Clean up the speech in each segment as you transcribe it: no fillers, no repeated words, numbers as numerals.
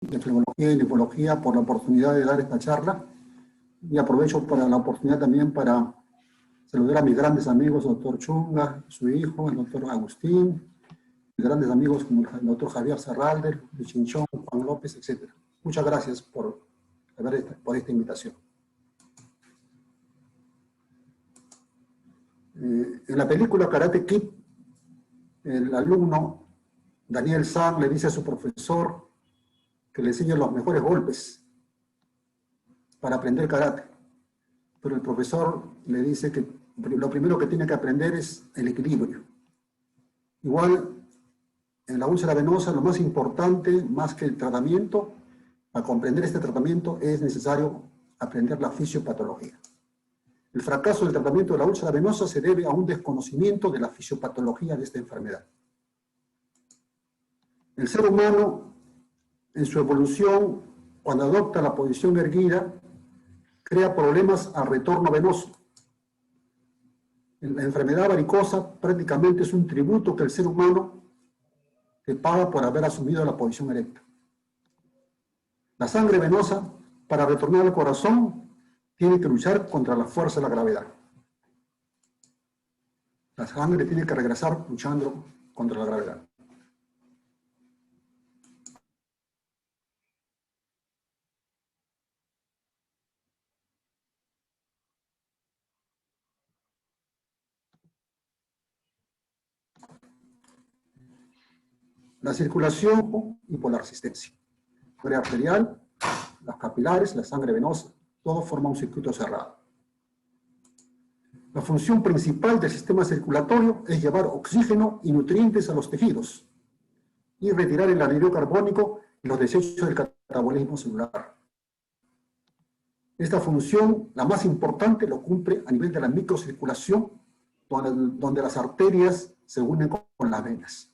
de Oftalmología y Nefrología por la oportunidad de dar esta charla. Y aprovecho para la oportunidad también para saludar a mis grandes amigos, el doctor Chunga, su hijo, el doctor Agustín, mis grandes amigos como el doctor Javier Serralde, de Chinchón, Juan López, etc. Muchas gracias por esta invitación. En la película Karate Kid, el alumno Daniel San le dice a su profesor que le enseñe los mejores golpes para aprender karate. Pero el profesor le dice que lo primero que tiene que aprender es el equilibrio. Igual, en la úlcera venosa, lo más importante, más que el tratamiento, para comprender este tratamiento es necesario aprender la fisiopatología. El fracaso del tratamiento de la úlcera venosa se debe a un desconocimiento de la fisiopatología de esta enfermedad. El ser humano, en su evolución, cuando adopta la posición erguida, crea problemas al retorno venoso. La enfermedad varicosa prácticamente es un tributo que el ser humano te paga por haber asumido la posición erecta. La sangre venosa, para retornar al corazón, tiene que luchar contra la fuerza de la gravedad. La sangre tiene que regresar luchando contra la gravedad. La circulación y por la resistencia. La sangre arterial, las capilares, la sangre venosa, todo forma un circuito cerrado. La función principal del sistema circulatorio es llevar oxígeno y nutrientes a los tejidos y retirar el anhídrido carbónico y los desechos del catabolismo celular. Esta función, la más importante, lo cumple a nivel de la microcirculación, donde las arterias se unen con las venas.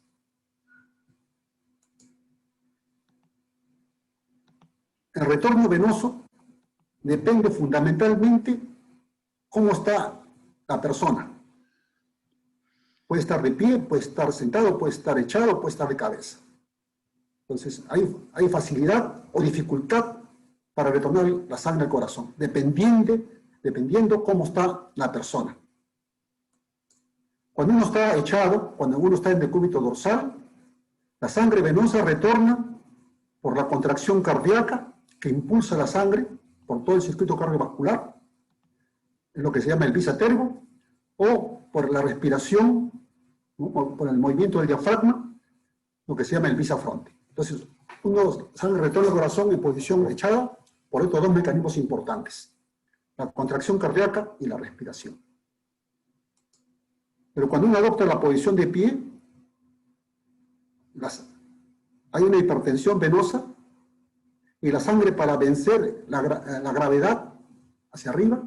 El retorno venoso depende fundamentalmente cómo está la persona. Puede estar de pie, puede estar sentado, puede estar echado, puede estar de cabeza. Entonces, hay facilidad o dificultad para retornar la sangre al corazón, dependiendo cómo está la persona. Cuando uno está echado, cuando uno está en decúbito dorsal, la sangre venosa retorna por la contracción cardíaca que impulsa la sangre por todo el circuito cardiovascular, es lo que se llama el vis a tergo, o por la respiración, ¿no? por el movimiento del diafragma, lo que se llama el vis a fronte. Entonces, uno sangre retorna al corazón en posición echada por estos dos mecanismos importantes, la contracción cardíaca y la respiración. Pero cuando uno adopta la posición de pie, hay una hipertensión venosa y la sangre, para vencer la gravedad hacia arriba,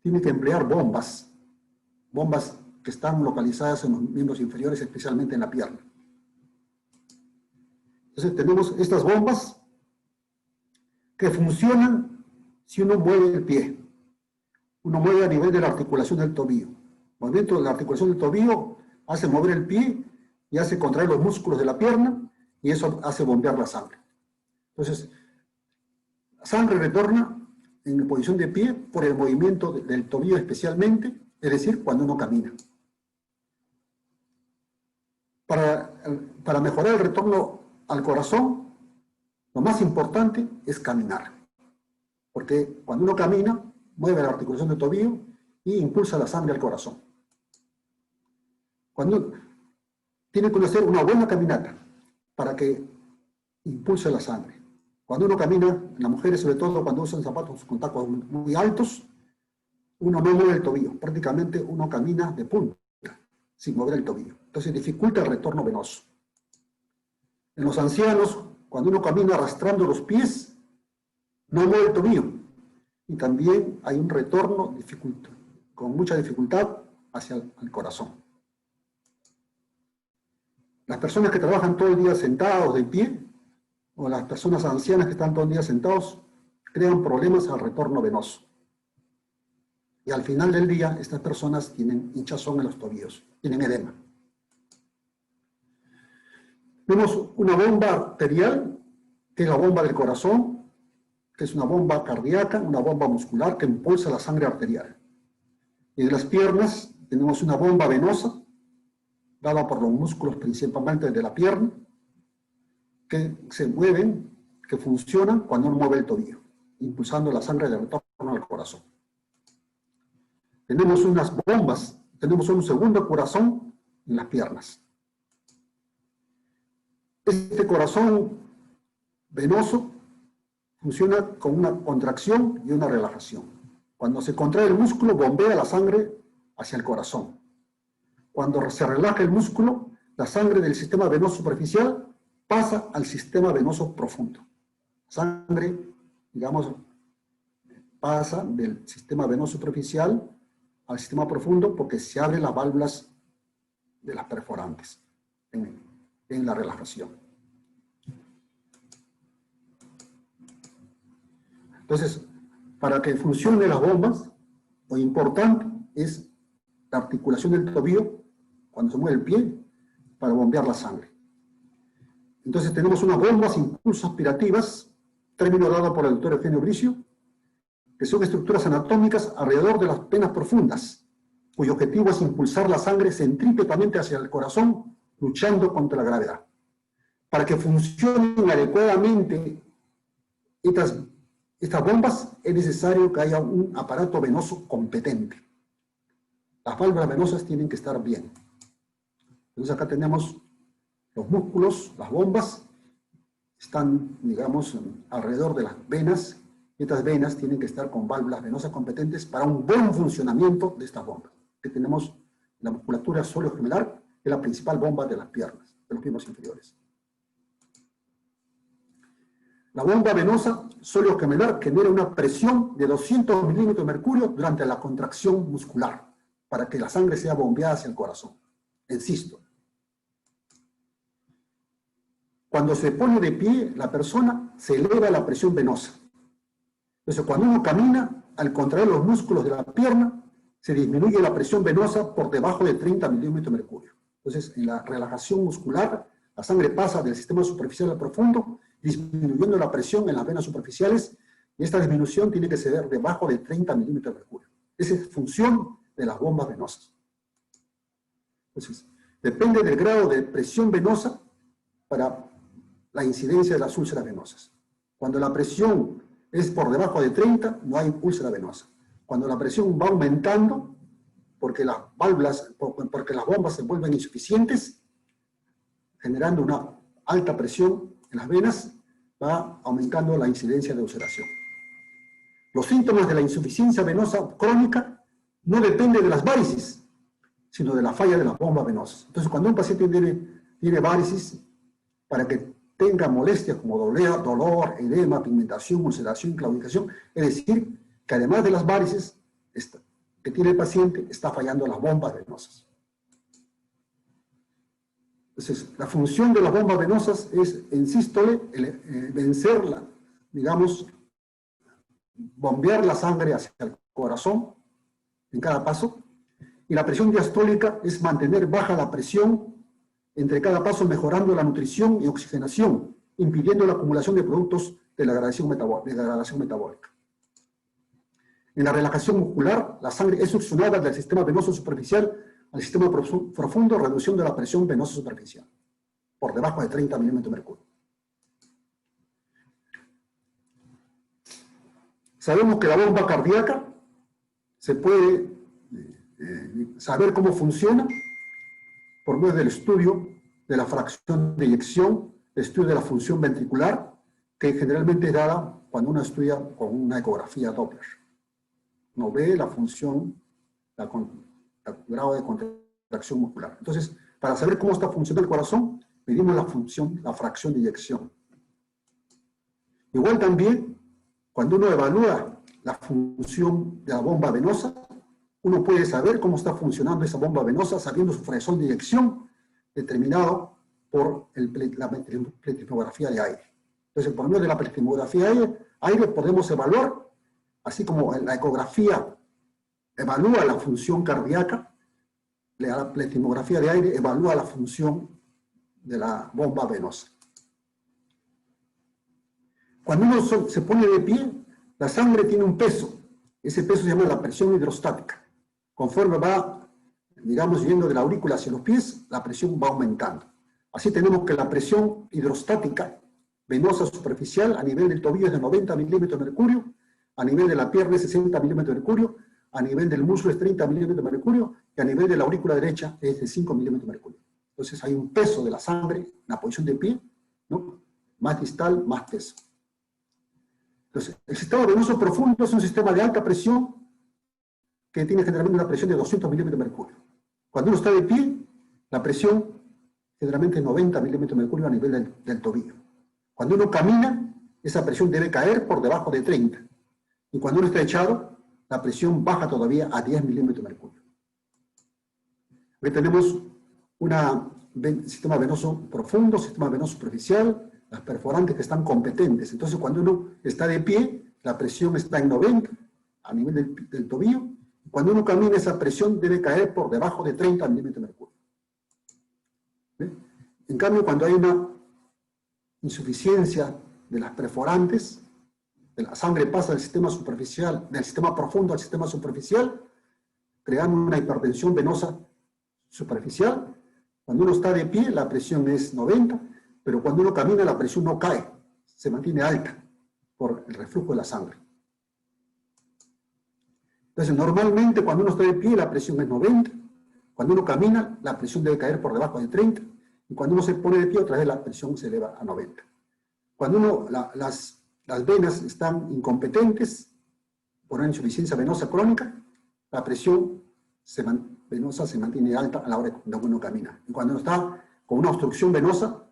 tiene que emplear bombas que están localizadas en los miembros inferiores, especialmente en la pierna. Entonces tenemos estas bombas que funcionan si uno mueve el pie. Uno mueve a nivel de la articulación del tobillo. El movimiento de la articulación del tobillo hace mover el pie y hace contraer los músculos de la pierna, y eso hace bombear la sangre. Entonces, la sangre retorna en posición de pie por el movimiento del tobillo especialmente, es decir, cuando uno camina. Para mejorar el retorno al corazón, lo más importante es caminar. Porque cuando uno camina, mueve la articulación del tobillo y impulsa la sangre al corazón. Tiene que hacer una buena caminata para que impulse la sangre. Cuando uno camina, las mujeres sobre todo cuando usan zapatos con tacos muy altos, uno no mueve el tobillo, prácticamente uno camina de punta, sin mover el tobillo. Entonces dificulta el retorno venoso. En los ancianos, cuando uno camina arrastrando los pies, no mueve el tobillo. Y también hay un retorno con mucha dificultad hacia el corazón. Las personas que trabajan todo el día sentados de pie, o las personas ancianas que están todo el día sentados, crean problemas al retorno venoso. Y al final del día, estas personas tienen hinchazón en los tobillos, tienen edema. Vemos una bomba arterial que es la bomba del corazón, que es una bomba cardíaca, una bomba muscular que impulsa la sangre arterial. Y de las piernas tenemos una bomba venosa, dada por los músculos principalmente de la pierna, que se mueven, que funcionan cuando uno mueve el tobillo, impulsando la sangre de retorno al corazón. Tenemos unas bombas, tenemos un segundo corazón en las piernas. Este corazón venoso funciona con una contracción y una relajación. Cuando se contrae el músculo, bombea la sangre hacia el corazón. Cuando se relaja el músculo, la sangre del sistema venoso superficial pasa al sistema venoso profundo. La sangre, digamos, pasa del sistema venoso superficial al sistema profundo porque se abren las válvulas de las perforantes en la relajación. Entonces, para que funcionen las bombas, lo importante es la articulación del tobillo cuando se mueve el pie para bombear la sangre. Entonces tenemos unas bombas impulso aspirativas, término dado por el doctor Eugenio Bricio, que son estructuras anatómicas alrededor de las venas profundas, cuyo objetivo es impulsar la sangre centrípetamente hacia el corazón, luchando contra la gravedad. Para que funcionen adecuadamente estas bombas, es necesario que haya un aparato venoso competente. Las válvulas venosas tienen que estar bien. Entonces acá tenemos los músculos, las bombas, están, digamos, alrededor de las venas, y estas venas tienen que estar con válvulas venosas competentes para un buen funcionamiento de estas bombas. Que tenemos la musculatura sóleo-gemelar, que es la principal bomba de las piernas, de los miembros inferiores. La bomba venosa sóleo-gemelar genera una presión de 200 milímetros de mercurio durante la contracción muscular, para que la sangre sea bombeada hacia el corazón, en sístole. Cuando se pone de pie, la persona se eleva la presión venosa. Entonces, cuando uno camina, al contraer los músculos de la pierna, se disminuye la presión venosa por debajo de 30 milímetros de mercurio. Entonces, en la relajación muscular, la sangre pasa del sistema superficial al profundo, disminuyendo la presión en las venas superficiales, y esta disminución tiene que ser debajo de 30 milímetros de mercurio. Esa es función de las bombas venosas. Entonces, depende del grado de presión venosa para la incidencia de las úlceras venosas. Cuando la presión es por debajo de 30, no hay úlcera venosa. Cuando la presión va aumentando, porque las bombas se vuelven insuficientes, generando una alta presión en las venas, va aumentando la incidencia de ulceración. Los síntomas de la insuficiencia venosa crónica no dependen de las varices, sino de la falla de las bombas venosas. Entonces, cuando un paciente tiene varices, para que tenga molestias como dolor, edema, pigmentación, ulceración, claudicación, es decir, que además de las varices que tiene el paciente, está fallando las bombas venosas. Entonces, la función de las bombas venosas es, en sístole, vencerla, digamos, bombear la sangre hacia el corazón en cada paso, y la presión diastólica es mantener baja la presión entre cada paso, mejorando la nutrición y oxigenación, impidiendo la acumulación de productos de la degradación metabólica. En la relajación muscular, la sangre es succionada del sistema venoso superficial al sistema profundo, reduciendo la presión venosa superficial, por debajo de 30 milímetros de mercurio. Sabemos que la bomba cardíaca se puede saber cómo funciona por medio del estudio de la fracción de eyección, el estudio de la función ventricular, que generalmente es dada cuando uno estudia con una ecografía Doppler. Uno ve la función, el grado de contracción muscular. Entonces, para saber cómo está funcionando el corazón, medimos la fracción de eyección. Igual también, cuando uno evalúa la función de la bomba venosa, uno puede saber cómo está funcionando esa bomba venosa sabiendo su fracción de eyección determinado por la pletismografía de aire. Entonces, por medio de la pletismografía de aire podemos evaluar, así como la ecografía evalúa la función cardíaca, la pletismografía de aire evalúa la función de la bomba venosa. Cuando uno se pone de pie, la sangre tiene un peso. Ese peso se llama la presión hidrostática. Conforme va, digamos, yendo de la aurícula hacia los pies, la presión va aumentando. Así tenemos que la presión hidrostática venosa superficial a nivel del tobillo es de 90 milímetros de mercurio, a nivel de la pierna es 60 milímetros de mercurio, a nivel del muslo es 30 milímetros de mercurio y a nivel de la aurícula derecha es de 5 milímetros de mercurio. Entonces hay un peso de la sangre en la posición de pie, ¿no? Más distal, más peso. Entonces, el sistema venoso profundo es un sistema de alta presión que tiene generalmente una presión de 200 milímetros de mercurio. Cuando uno está de pie, la presión generalmente es 90 milímetros de mercurio a nivel del tobillo. Cuando uno camina, esa presión debe caer por debajo de 30. Y cuando uno está echado, la presión baja todavía a 10 milímetros de mercurio. Aquí tenemos un sistema venoso profundo, sistema venoso superficial, las perforantes que están competentes. Entonces, cuando uno está de pie, la presión está en 90 a nivel del tobillo. Cuando uno camina, esa presión debe caer por debajo de 30 milímetros de mercurio. ¿Ve? En cambio, cuando hay una insuficiencia de las perforantes, la sangre pasa del sistema superficial, del sistema profundo al sistema superficial, creando una hipertensión venosa superficial. Cuando uno está de pie, la presión es 90, pero cuando uno camina, la presión no cae, se mantiene alta por el reflujo de la sangre. Entonces, normalmente cuando uno está de pie, la presión es 90, cuando uno camina, la presión debe caer por debajo de 30, y cuando uno se pone de pie, otra vez la presión se eleva a 90. Cuando las venas están incompetentes por una insuficiencia venosa crónica, la presión venosa se mantiene alta a la hora de uno camina. Y cuando uno está con una obstrucción venosa,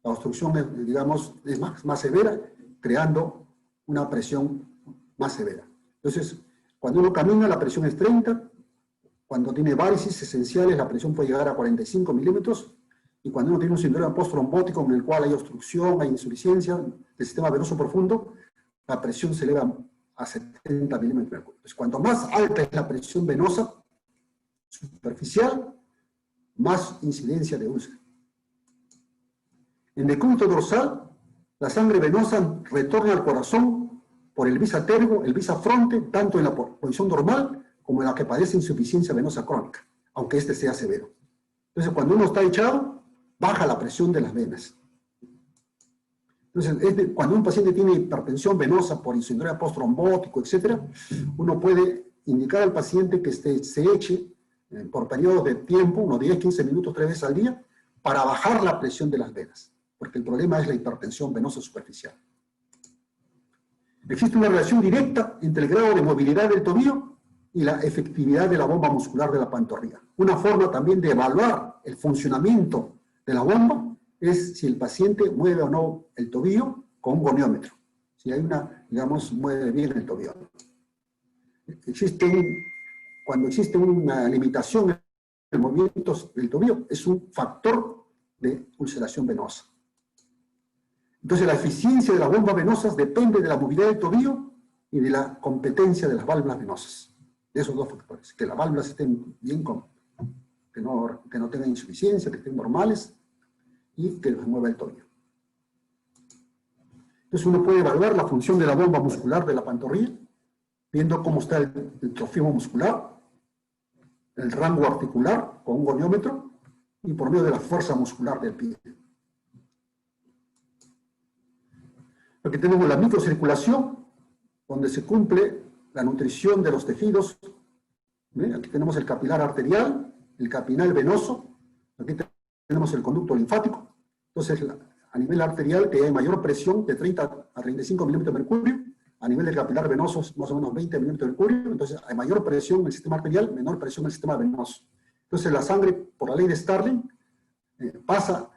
la obstrucción es, digamos, es más severa, creando una presión más severa. Entonces, cuando uno camina, la presión es 30, cuando tiene varices esenciales, la presión puede llegar a 45 milímetros, y cuando uno tiene un síndrome postrombótico en el cual hay obstrucción, hay insuficiencia del sistema venoso profundo, la presión se eleva a 70 milímetros de mercurio. Entonces, cuanto más alta es la presión venosa superficial, más incidencia de úlcera. En decúbito dorsal, la sangre venosa retorna al corazón por el vis atergo, el vis afronte, tanto en la posición normal como en la que padece insuficiencia venosa crónica, aunque este sea severo. Entonces, cuando uno está echado, baja la presión de las venas. Entonces, cuando un paciente tiene hipertensión venosa por síndrome postrombótico, etc., uno puede indicar al paciente que se eche por periodos de tiempo, unos 10, 15 minutos, 3 veces al día, para bajar la presión de las venas, porque el problema es la hipertensión venosa superficial. Existe una relación directa entre el grado de movilidad del tobillo y la efectividad de la bomba muscular de la pantorrilla. Una forma también de evaluar el funcionamiento de la bomba es si el paciente mueve o no el tobillo con un goniómetro. Si hay digamos, mueve bien el tobillo. Cuando existe una limitación en el movimiento del tobillo, es un factor de ulceración venosa. Entonces, la eficiencia de las bombas venosas depende de la movilidad del tobillo y de la competencia de las válvulas venosas. De esos dos factores. Que las válvulas estén bien, que no tengan insuficiencia, que estén normales y que se mueva el tobillo. Entonces, uno puede evaluar la función de la bomba muscular de la pantorrilla, viendo cómo está el trofismo muscular, el rango articular con un goniómetro y por medio de la fuerza muscular del pie. Aquí tenemos la microcirculación, donde se cumple la nutrición de los tejidos. ¿Ve? Aquí tenemos el capilar arterial, el capilar venoso, aquí tenemos el conducto linfático. Entonces, a nivel arterial, que hay mayor presión, de 30 a 35 milímetros de mercurio, a nivel del capilar venoso, más o menos 20 milímetros de mercurio, entonces hay mayor presión en el sistema arterial, menor presión en el sistema venoso. Entonces, la sangre, por la ley de Starling, pasa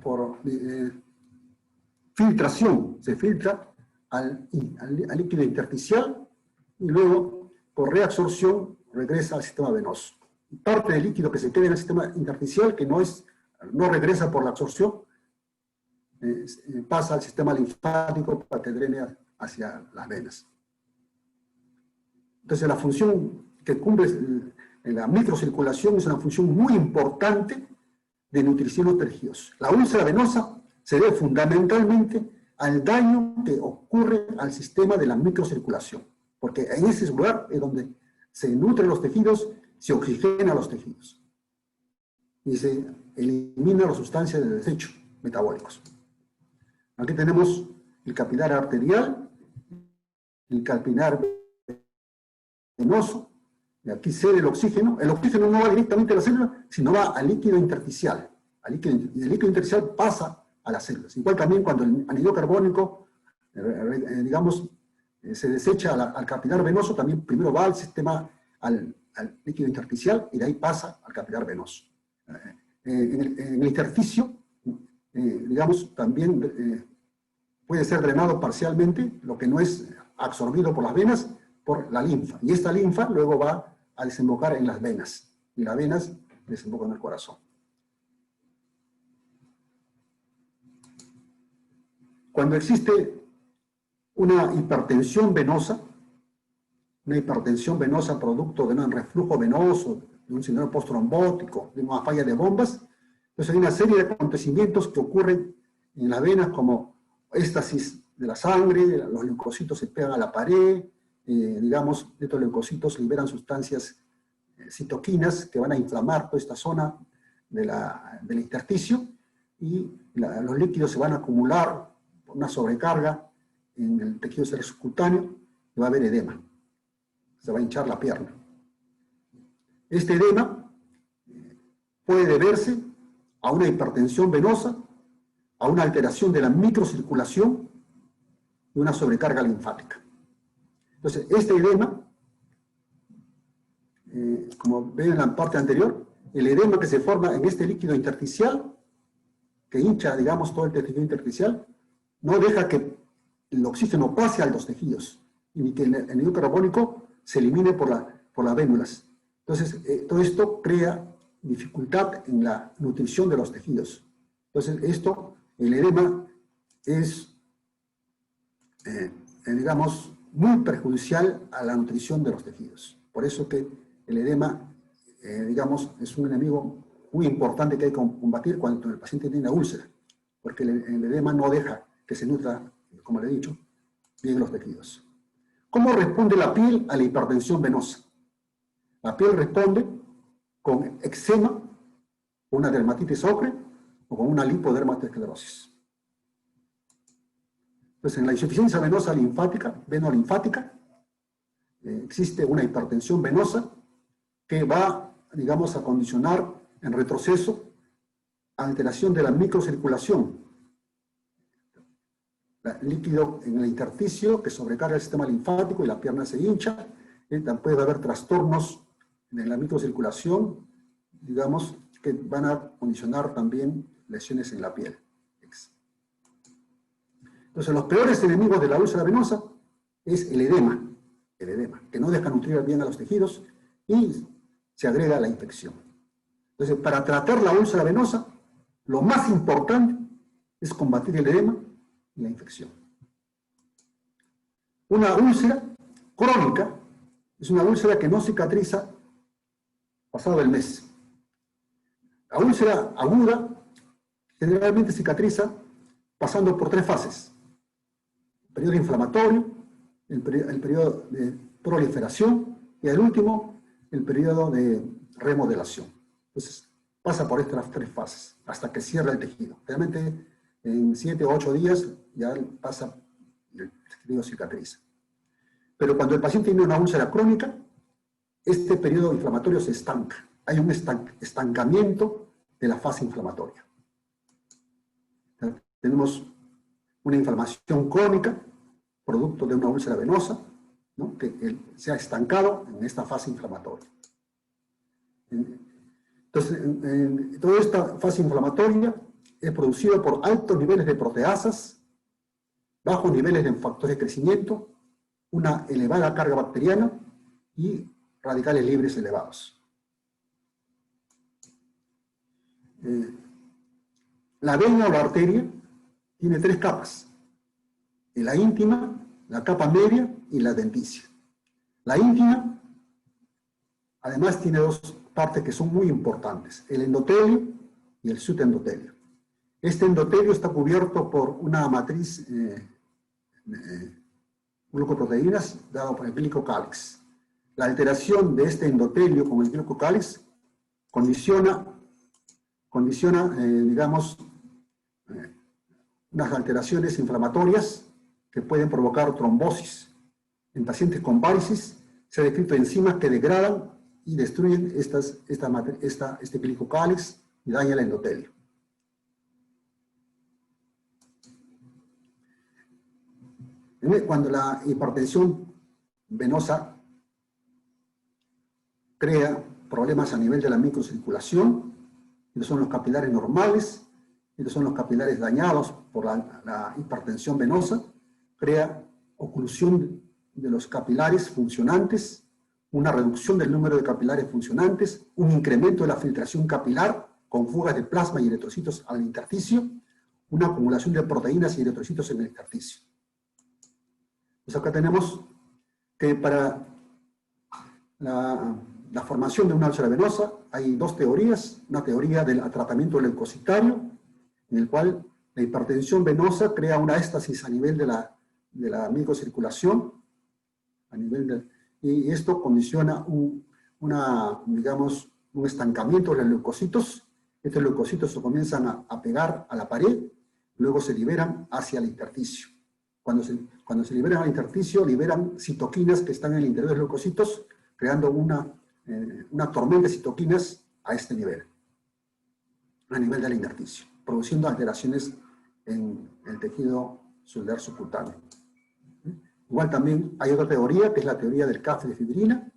por filtración, se filtra al líquido intersticial y luego, por reabsorción, regresa al sistema venoso. Parte del líquido que se queda en el sistema intersticial, que no regresa por la absorción, pasa al sistema linfático para que drene hacia las venas. Entonces, la función que cumple en la microcirculación es una función muy importante de nutrición de los tejidos. La úlcera venosa se debe fundamentalmente al daño que ocurre al sistema de la microcirculación, porque en ese lugar es donde se nutren los tejidos, se oxigena los tejidos y se elimina las sustancias de desecho metabólicos. Aquí tenemos el capilar arterial, el capilar venoso, y aquí cede el oxígeno. El oxígeno no va directamente a la célula, sino va al líquido intersticial. Y el líquido intersticial pasa a las células. Igual también cuando el anhídrido carbónico, digamos, se desecha al capilar venoso, también primero va al sistema, al líquido intersticial, y de ahí pasa al capilar venoso. En el intersticio, digamos, también puede ser drenado parcialmente, lo que no es absorbido por las venas, por la linfa. Y esta linfa luego va a desembocar en las venas. Y las venas desembocan en el corazón. Cuando existe una hipertensión venosa producto de un reflujo venoso, de un síndrome postrombótico, de una falla de bombas, entonces hay una serie de acontecimientos que ocurren en las venas, como éstasis de la sangre, los leucocitos se pegan a la pared, digamos, estos leucocitos liberan sustancias citoquinas que van a inflamar toda esta zona del intersticio, y los líquidos se van a acumular por una sobrecarga en el tejido subcutáneo, y va a haber edema. Se va a hinchar la pierna. Este edema puede deberse a una hipertensión venosa, a una alteración de la microcirculación y una sobrecarga linfática. Entonces, este edema, como ven en la parte anterior, el edema que se forma en este líquido intersticial, que hincha, digamos, todo el tejido intersticial, no deja que el oxígeno pase a los tejidos, y que el anhídrido carbónico se elimine por las vénulas. Entonces, todo esto crea dificultad en la nutrición de los tejidos. Entonces, el edema es, digamos, muy perjudicial a la nutrición de los tejidos. Por eso que el edema, digamos, es un enemigo muy importante que hay que combatir cuando el paciente tiene una úlcera, porque el edema no deja que se nutra, como le he dicho, bien los tejidos. ¿Cómo responde la piel a la hipertensión venosa? La piel responde con eczema, una dermatitis ocre o con una lipodermatosclerosis. Entonces, en la insuficiencia venosa linfática, venolinfática, existe una hipertensión venosa que va, digamos, a condicionar en retroceso alteración de la microcirculación, líquido en el intersticio que sobrecarga el sistema linfático y la pierna se hincha. También puede haber trastornos en la microcirculación, digamos, que van a condicionar también lesiones en la piel. Entonces, los peores enemigos de la úlcera venosa es el edema, que no deja nutrir bien a los tejidos y se agrega la infección. Entonces, para tratar la úlcera venosa, lo más importante es combatir el edema y la infección. Una úlcera crónica es una úlcera que no cicatriza pasado el mes. La úlcera aguda generalmente cicatriza pasando por 3 fases. El periodo inflamatorio, el periodo de proliferación y el último, el periodo de remodelación. Entonces, pasa por estas 3 fases hasta que cierra el tejido. Realmente, en 7 o 8 días ya pasa, el tejido cicatriza. Pero cuando el paciente tiene una úlcera crónica, este periodo inflamatorio se estanca. Hay un estancamiento de la fase inflamatoria. Tenemos una inflamación crónica, producto de una úlcera venosa, ¿no?, que se ha estancado en esta fase inflamatoria. Entonces, toda esta fase inflamatoria es producida por altos niveles de proteasas, bajos niveles de factores de crecimiento, una elevada carga bacteriana y radicales libres elevados. La vena o la arteria tiene 3 capas: la íntima, la capa media y la adventicia. La íntima, además, tiene 2 partes que son muy importantes: el endotelio y el subendotelio. Este endotelio está cubierto por una matriz glucoproteínas dado por el glicocálix. La alteración de este endotelio con el glicocálix condiciona digamos, unas alteraciones inflamatorias que pueden provocar trombosis. En pacientes con várices se ha descrito enzimas que degradan y destruyen este glicocálix y dañan el endotelio. Cuando la hipertensión venosa crea problemas a nivel de la microcirculación, estos son los capilares normales, estos son los capilares dañados por la hipertensión venosa, crea oclusión de los capilares funcionantes, una reducción del número de capilares funcionantes, un incremento de la filtración capilar con fugas de plasma y eritrocitos al intersticio, una acumulación de proteínas y eritrocitos en el intersticio. Pues acá tenemos que para la formación de una úlcera venosa hay dos teorías, una teoría del tratamiento leucocitario, en el cual la hipertensión venosa crea una éstasis a nivel de la microcirculación, y esto condiciona digamos, un estancamiento de los leucocitos. Estos leucocitos se comienzan a pegar a la pared, luego se liberan hacia el intersticio. Cuando se liberan al intersticio, liberan citoquinas que están en el interior de los leucocitos, creando una tormenta de citoquinas a este nivel, a nivel del intersticio, produciendo alteraciones en el tejido celular subcutáneo. Igual también hay otra teoría, que es la teoría del CAF de fibrina.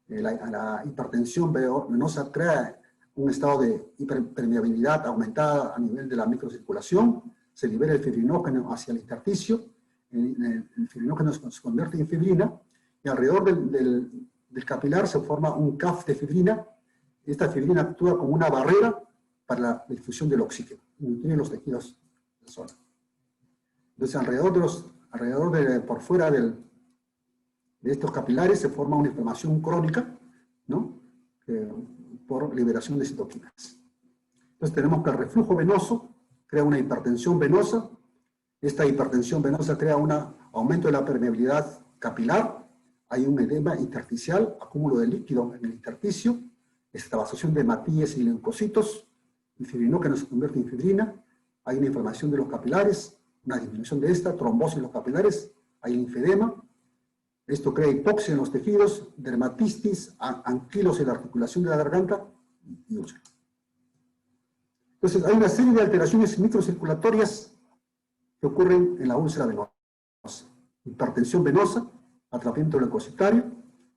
La hipertensión venosa crea un estado de hiperpermeabilidad aumentada a nivel de la microcirculación, se libera el fibrinógeno hacia el intersticio, el fibrinógeno se convierte en fibrina, y alrededor del capilar se forma un CAF de fibrina. Esta fibrina actúa como una barrera para la difusión del oxígeno, en los tejidos de la zona. Entonces, por fuera de estos capilares se forma una inflamación crónica, ¿no? Por liberación de citoquinas. Entonces tenemos que el reflujo venoso crea una hipertensión venosa. Esta hipertensión venosa crea un aumento de la permeabilidad capilar, hay un edema intersticial, acúmulo de líquido en el intersticio, extravasación de hematíes y leucocitos, el fibrinógeno se convierte en fibrina, hay una inflamación de los capilares, una disminución de esta, trombosis en los capilares, hay linfedema, esto crea hipoxia en los tejidos, dermatitis, anquilos en la articulación de la garganta y úlcera. Entonces hay una serie de alteraciones microcirculatorias que ocurren en la úlcera venosa. Hipertensión venosa, atrapamiento leucocitario,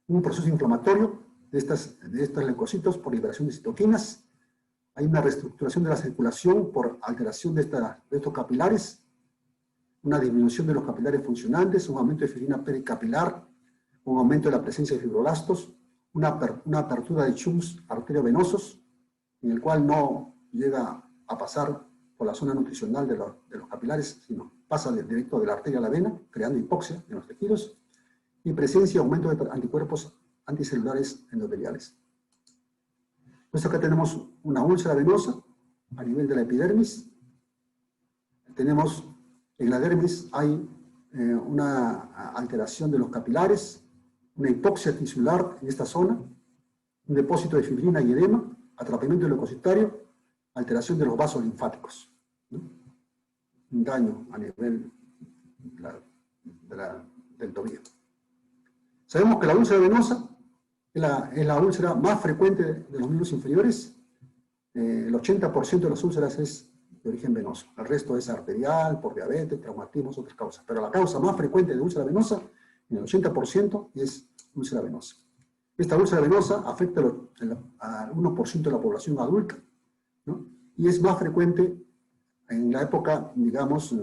un proceso inflamatorio de estos leucocitos por liberación de citoquinas, hay una reestructuración de la circulación por alteración de estos capilares, una disminución de los capilares funcionantes, un aumento de fibrina pericapilar, un aumento de la presencia de fibroblastos, una apertura de chunks arteriovenosos, en el cual no llega a pasar por la zona nutricional de los capilares, sino pasa directo de la arteria a la vena, creando hipoxia en los tejidos, y presencia y aumento de anticuerpos anticelulares endoteliales. Entonces acá tenemos una úlcera venosa a nivel de la epidermis. Tenemos en la dermis hay una alteración de los capilares, una hipoxia tisular en esta zona, un depósito de fibrina y edema, atrapamiento leucocitario, alteración de los vasos linfáticos, ¿no? Un daño a nivel del tobillo. Sabemos que la úlcera venosa es la úlcera más frecuente de los miembros inferiores. El 80% de las úlceras es de origen venoso. El resto es arterial, por diabetes, traumatismos, otras causas. Pero la causa más frecuente de úlcera venosa, en el 80%, es úlcera venosa. Esta úlcera venosa afecta al 1% de la población adulta, ¿no? Y es más frecuente en la época, digamos,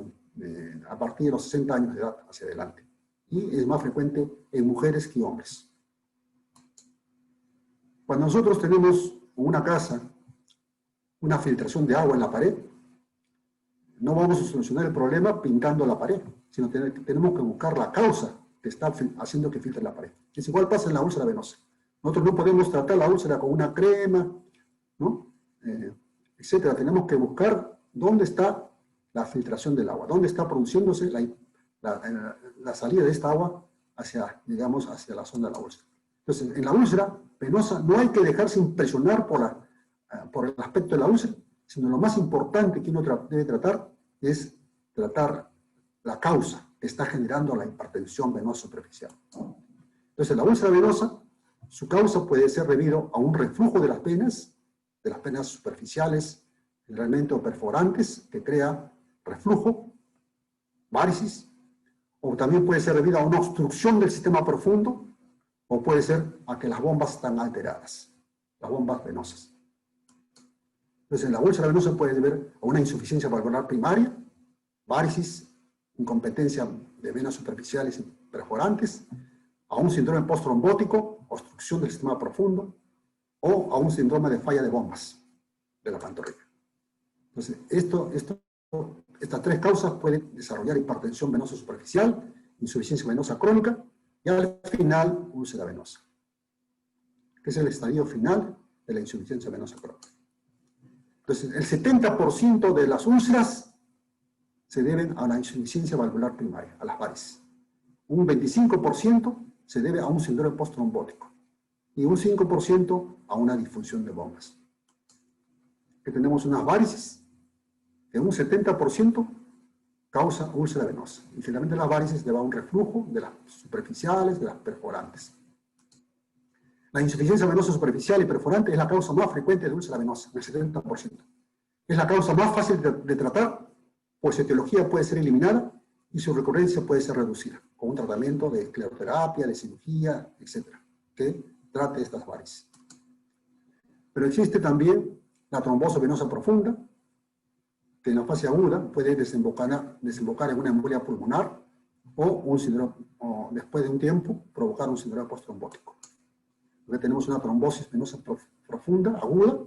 a partir de los 60 años de edad hacia adelante. Y es más frecuente en mujeres que hombres. Cuando nosotros tenemos en una casa una filtración de agua en la pared, no vamos a solucionar el problema pintando la pared, sino tenemos que buscar la causa que está haciendo que filtre la pared. Es igual pasa en la úlcera venosa. Nosotros no podemos tratar la úlcera con una crema, ¿no? Etcétera. Tenemos que buscar ¿Dónde está la filtración del agua? ¿Dónde está produciéndose la salida de esta agua hacia, digamos, hacia la zona de la úlcera? Entonces, en la úlcera venosa no hay que dejarse impresionar por el aspecto de la úlcera, sino lo más importante que uno debe tratar es tratar la causa que está generando la hipertensión venosa superficial. Entonces, la úlcera venosa, su causa puede ser debido a un reflujo de las venas superficiales, generalmente o perforantes, que crea reflujo, varicis, o también puede ser debido a una obstrucción del sistema profundo, o puede ser a que las bombas están alteradas, las bombas venosas. Entonces, la úlcera venosa puede deber a una insuficiencia valvular primaria, varicis, incompetencia de venas superficiales y perforantes, a un síndrome postrombótico, obstrucción del sistema profundo, o a un síndrome de falla de bombas de la pantorrilla. Entonces, estas tres causas pueden desarrollar hipertensión venosa superficial, insuficiencia venosa crónica y al final úlcera venosa, que es el estadio final de la insuficiencia venosa crónica. Entonces, el 70% de las úlceras se deben a la insuficiencia valvular primaria, a las varices. Un 25% se debe a un síndrome postrombótico y un 5% a una disfunción de bombas. Que tenemos unas varices que un 70% causa úlcera venosa. Y finalmente las varices llevan a un reflujo de las superficiales, de las perforantes. La insuficiencia venosa superficial y perforante es la causa más frecuente de úlcera venosa, el 70%. Es la causa más fácil de tratar, pues su etiología puede ser eliminada y su recurrencia puede ser reducida, con un tratamiento de escleroterapia, de cirugía, etc., que trate estas varices. Pero existe también la trombosis venosa profunda, que en la fase aguda puede desembocar en una embolia pulmonar o después de un tiempo provocar un síndrome postrombótico. Porque tenemos una trombosis venosa profunda, aguda,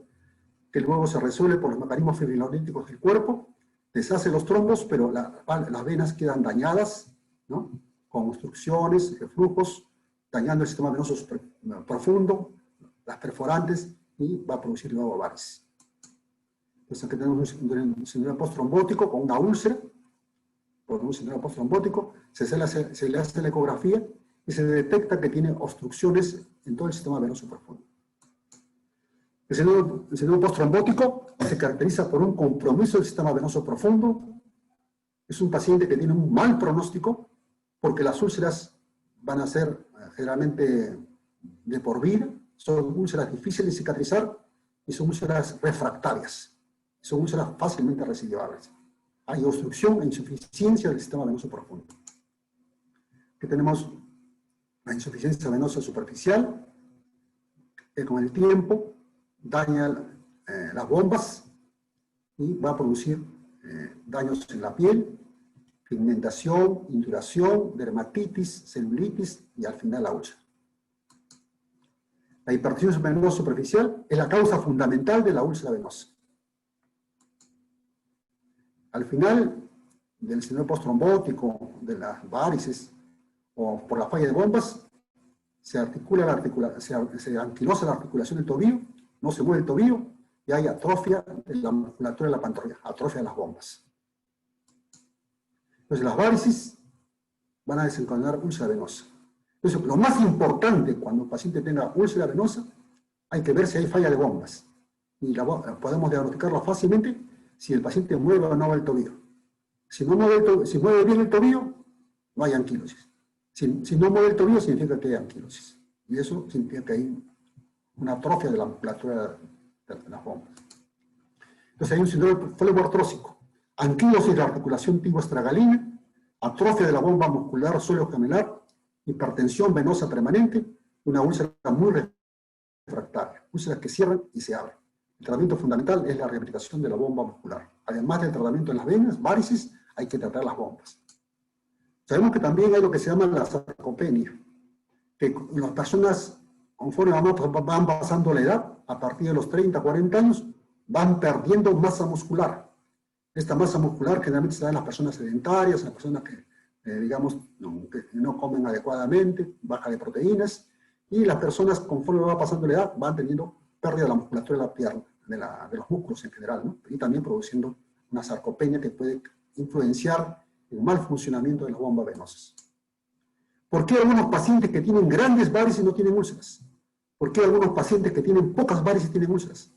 que luego se resuelve por los mecanismos fibrinolíticos del cuerpo, deshace los trombos, pero las venas quedan dañadas, ¿no?, con obstrucciones, reflujos, dañando el sistema venoso profundo, las perforantes, y va a producir luego varices. Entonces aquí tenemos un síndrome postrombótico con una úlcera, por un síndrome postrombótico, se le hace la ecografía y se detecta que tiene obstrucciones en todo el sistema venoso profundo. El síndrome postrombótico se caracteriza por un compromiso del sistema venoso profundo. Es un paciente que tiene un mal pronóstico porque las úlceras van a ser generalmente de por vida, son úlceras difíciles de cicatrizar y son úlceras refractarias, son úlceras fácilmente recidivables. Hay obstrucción e insuficiencia del sistema venoso profundo. Aquí tenemos la insuficiencia venosa superficial, que con el tiempo daña las bombas y va a producir daños en la piel, pigmentación, induración, dermatitis, celulitis y al final la úlcera. La hipertensión venosa superficial es la causa fundamental de la úlcera venosa. Al final del síndrome postrombótico, de las varices o por la falla de bombas, se anquilosa la articulación del tobillo, no se mueve el tobillo y hay atrofia de la musculatura de la pantorrilla, atrofia de las bombas. Entonces las varices van a desencadenar úlcera venosa. Entonces lo más importante cuando un paciente tenga úlcera venosa, hay que ver si hay falla de bombas. Y podemos diagnosticarla fácilmente si el paciente mueve o no el tobillo. Si mueve bien el tobillo, no hay anquilosis. Si no mueve el tobillo, significa que hay anquilosis. Y eso significa que hay una atrofia de la musculatura de las bombas. Entonces hay un síndrome fleboartrósico, anquilosis de la articulación tiboestragalina, atrofia de la bomba muscular suelo-gemelar, hipertensión venosa permanente, una úlcera muy refractaria, úlceras que cierran y se abren. El tratamiento fundamental es la rehabilitación de la bomba muscular. Además del tratamiento en las venas, varices, hay que tratar las bombas. Sabemos que también hay lo que se llama la sarcopenia, que las personas, conforme van pasando la edad, a partir de los 30, 40 años, van perdiendo masa muscular. Esta masa muscular generalmente se da en las personas sedentarias, en las personas que, digamos, que no comen adecuadamente, baja de proteínas, y las personas, conforme va pasando la edad, van teniendo pérdida de la musculatura de la pierna, de los músculos en general, ¿no?, y también produciendo una sarcopenia que puede influenciar el mal funcionamiento de las bombas venosas. ¿Por qué algunos pacientes que tienen grandes varices no tienen úlceras? ¿Por qué algunos pacientes que tienen pocas varices tienen úlceras?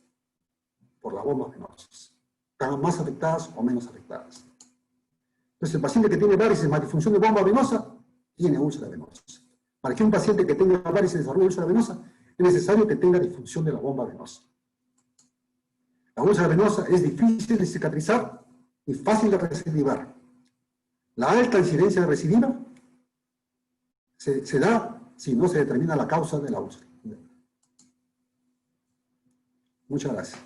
Por las bombas venosas. Están más afectadas o menos afectadas. Entonces, el paciente que tiene varices más disfunción de bomba venosa, tiene úlcera venosa. Para que un paciente que tenga varices desarrolle úlcera venosa, es necesario que tenga disfunción de la bomba venosa. La úlcera venosa es difícil de cicatrizar y fácil de recidivar. La alta incidencia de recidiva se da si no se determina la causa de la úlcera. Muchas gracias.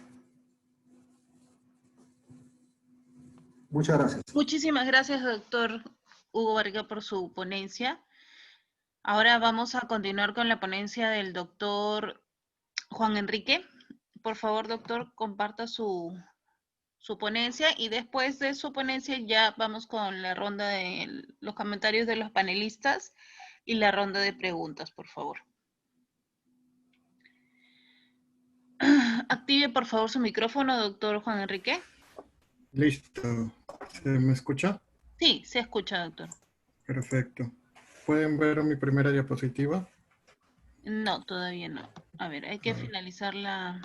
Muchas gracias. Muchísimas gracias, doctor Hugo Barriga, por su ponencia. Ahora vamos a continuar con la ponencia del doctor Juan Enrique. Por favor, doctor, comparta su ponencia y después de su ponencia ya vamos con la ronda de los comentarios de los panelistas y la ronda de preguntas, por favor. Active, por favor, su micrófono, doctor Juan Enrique. Listo. ¿Se me escucha? Sí, se escucha, doctor. Perfecto. ¿Pueden ver mi primera diapositiva? No, todavía no. A ver, hay que finalizar la...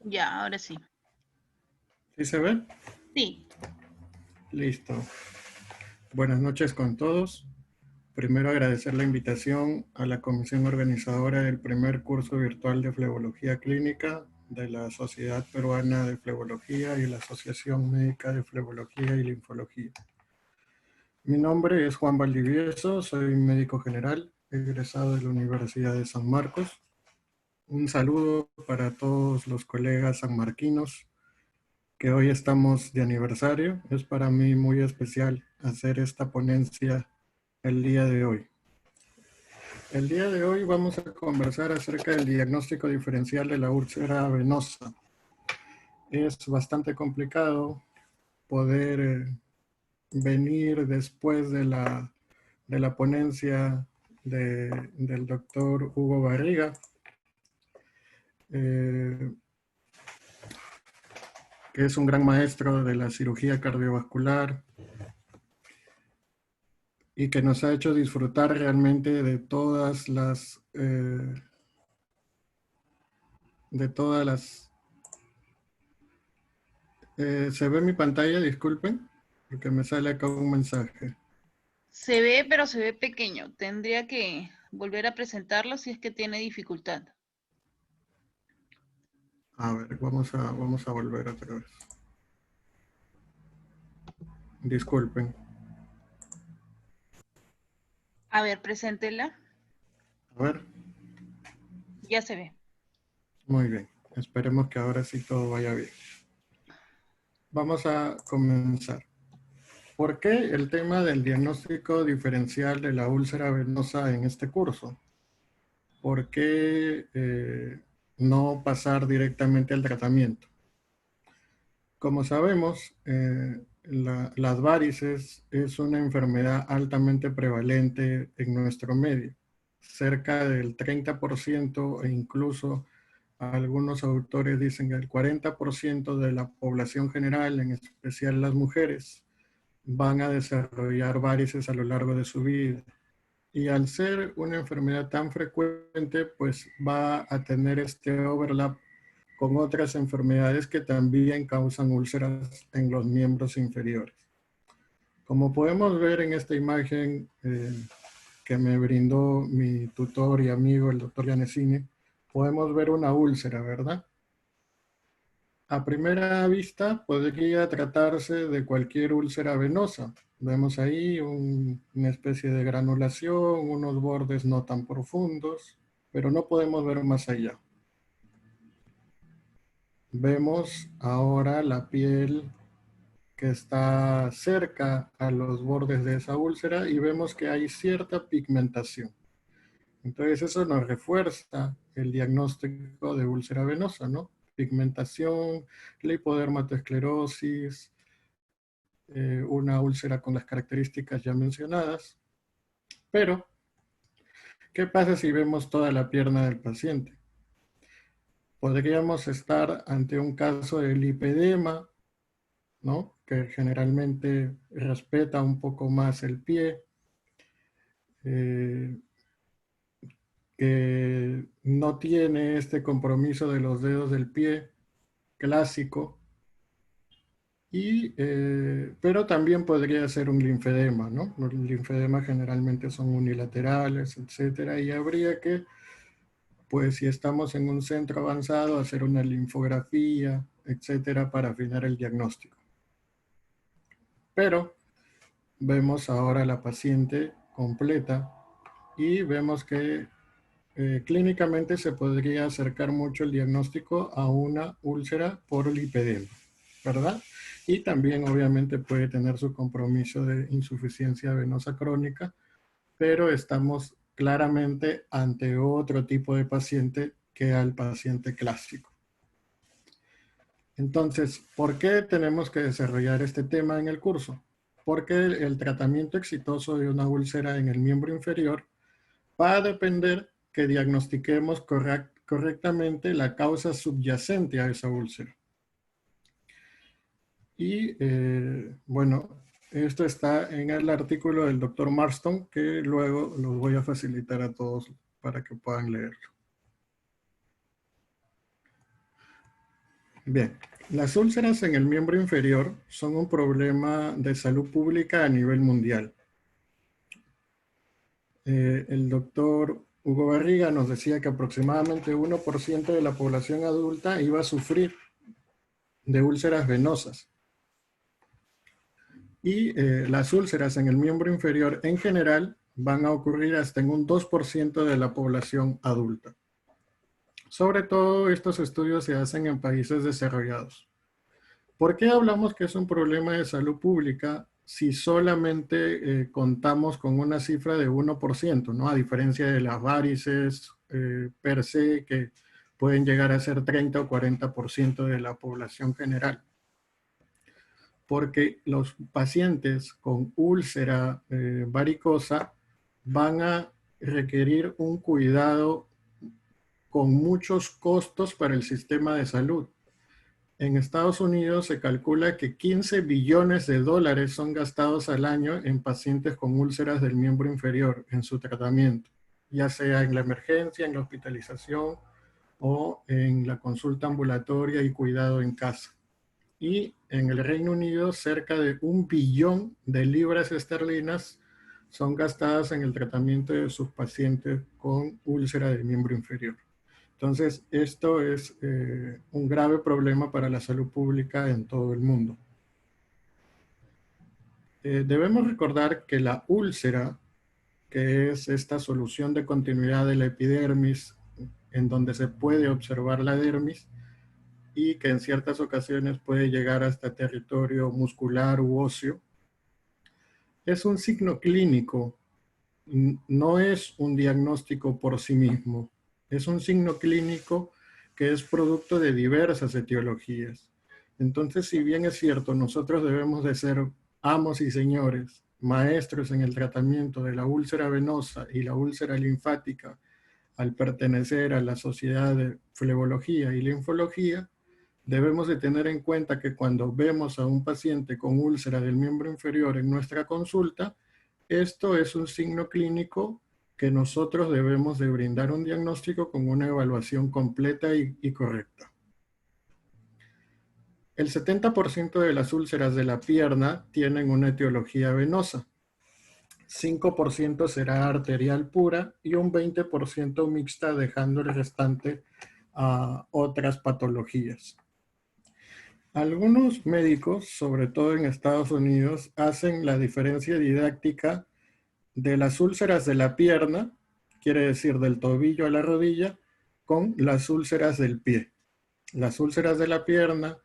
Ya, ahora sí. ¿Sí se ve? Sí. Listo. Buenas noches con todos. Primero agradecer la invitación a la comisión organizadora del primer curso virtual de flebología clínica de la Sociedad Peruana de Flebología y la Asociación Médica de Flebología y Linfología. Mi nombre es Juan Valdivieso, soy médico general, egresado de la Universidad de San Marcos. Un saludo para todos los colegas sanmarquinos que hoy estamos de aniversario. Es para mí muy especial hacer esta ponencia el día de hoy. El día de hoy vamos a conversar acerca del diagnóstico diferencial de la úlcera venosa. Es bastante complicado poder venir después de la ponencia del doctor Hugo Barriga. Que es un gran maestro de la cirugía cardiovascular y que nos ha hecho disfrutar realmente de todas las ¿se ve mi pantalla? Disculpen, porque me sale acá un mensaje. Se ve, pero se ve pequeño. Tendría que volver a presentarlo si es que tiene dificultad. A ver, vamos a volver otra vez. Disculpen. A ver, preséntela. A ver. Ya se ve. Muy bien. Esperemos que ahora sí todo vaya bien. Vamos a comenzar. ¿Por qué el tema del diagnóstico diferencial de la úlcera venosa en este curso? ¿Por qué no pasar directamente al tratamiento? Como sabemos, las varices es una enfermedad altamente prevalente en nuestro medio. Cerca del 30% e incluso algunos autores dicen que el 40% de la población general, en especial las mujeres, van a desarrollar varices a lo largo de su vida. Y al ser una enfermedad tan frecuente, pues va a tener este overlap con otras enfermedades que también causan úlceras en los miembros inferiores. Como podemos ver en esta imagen que me brindó mi tutor y amigo, el doctor Yanesini, podemos ver una úlcera, ¿verdad? A primera vista podría tratarse de cualquier úlcera venosa. Vemos ahí una especie de granulación, unos bordes no tan profundos, pero no podemos ver más allá. Vemos ahora la piel que está cerca a los bordes de esa úlcera y vemos que hay cierta pigmentación. Entonces eso nos refuerza el diagnóstico de úlcera venosa, ¿no? Pigmentación, lipodermatoesclerosis, una úlcera con las características ya mencionadas, pero ¿Qué pasa si vemos toda la pierna del paciente? Podríamos estar ante un caso de lipedema, ¿no? Que generalmente respeta un poco más el pie, que no tiene este compromiso de los dedos del pie clásico, pero también podría ser un linfedema, ¿no? Los linfedemas generalmente son unilaterales, etcétera, y habría que, pues si estamos en un centro avanzado, hacer una linfografía, etcétera, para afinar el diagnóstico. Pero vemos ahora la paciente completa y vemos que clínicamente se podría acercar mucho el diagnóstico a una úlcera por lipedema, ¿verdad? Y también obviamente puede tener su compromiso de insuficiencia venosa crónica, pero estamos claramente ante otro tipo de paciente que al paciente clásico. Entonces, ¿por qué tenemos que desarrollar este tema en el curso? Porque el tratamiento exitoso de una úlcera en el miembro inferior va a depender que diagnostiquemos correctamente la causa subyacente a esa úlcera. Y bueno, esto está en el artículo del doctor Marston, que luego los voy a facilitar a todos para que puedan leerlo. Bien, las úlceras en el miembro inferior son un problema de salud pública a nivel mundial. El doctor Hugo Barriga nos decía que aproximadamente 1% de la población adulta iba a sufrir de úlceras venosas. Y las úlceras en el miembro inferior en general van a ocurrir hasta en un 2% de la población adulta. Sobre todo estos estudios se hacen en países desarrollados. ¿Por qué hablamos que es un problema de salud pública si solamente contamos con una cifra de 1%, ¿no? A diferencia de las varices per se, que pueden llegar a ser 30 o 40% de la población general. Porque los pacientes con úlcera varicosa van a requerir un cuidado con muchos costos para el sistema de salud. En Estados Unidos se calcula que 15 billones de dólares son gastados al año en pacientes con úlceras del miembro inferior en su tratamiento, ya sea en la emergencia, en la hospitalización o en la consulta ambulatoria y cuidado en casa. Y en el Reino Unido cerca de 1 billón de libras esterlinas son gastadas en el tratamiento de sus pacientes con úlcera del miembro inferior. Entonces, esto es un grave problema para la salud pública en todo el mundo. Debemos recordar que la úlcera, que es esta solución de continuidad de la epidermis, en donde se puede observar la dermis, y que en ciertas ocasiones puede llegar hasta territorio muscular u óseo, es un signo clínico, no es un diagnóstico por sí mismo. Es un signo clínico que es producto de diversas etiologías. Entonces, si bien es cierto, nosotros debemos de ser amos y señores, maestros en el tratamiento de la úlcera venosa y la úlcera linfática, al pertenecer a la Sociedad de Flebología y Linfología, debemos de tener en cuenta que cuando vemos a un paciente con úlcera del miembro inferior en nuestra consulta, esto es un signo clínico que nosotros debemos de brindar un diagnóstico con una evaluación completa y correcta. El 70% de las úlceras de la pierna tienen una etiología venosa. 5% será arterial pura y un 20% mixta, dejando el restante a otras patologías. Algunos médicos, sobre todo en Estados Unidos, hacen la diferencia didáctica de las úlceras de la pierna, quiere decir del tobillo a la rodilla, con las úlceras del pie. Las úlceras de la pierna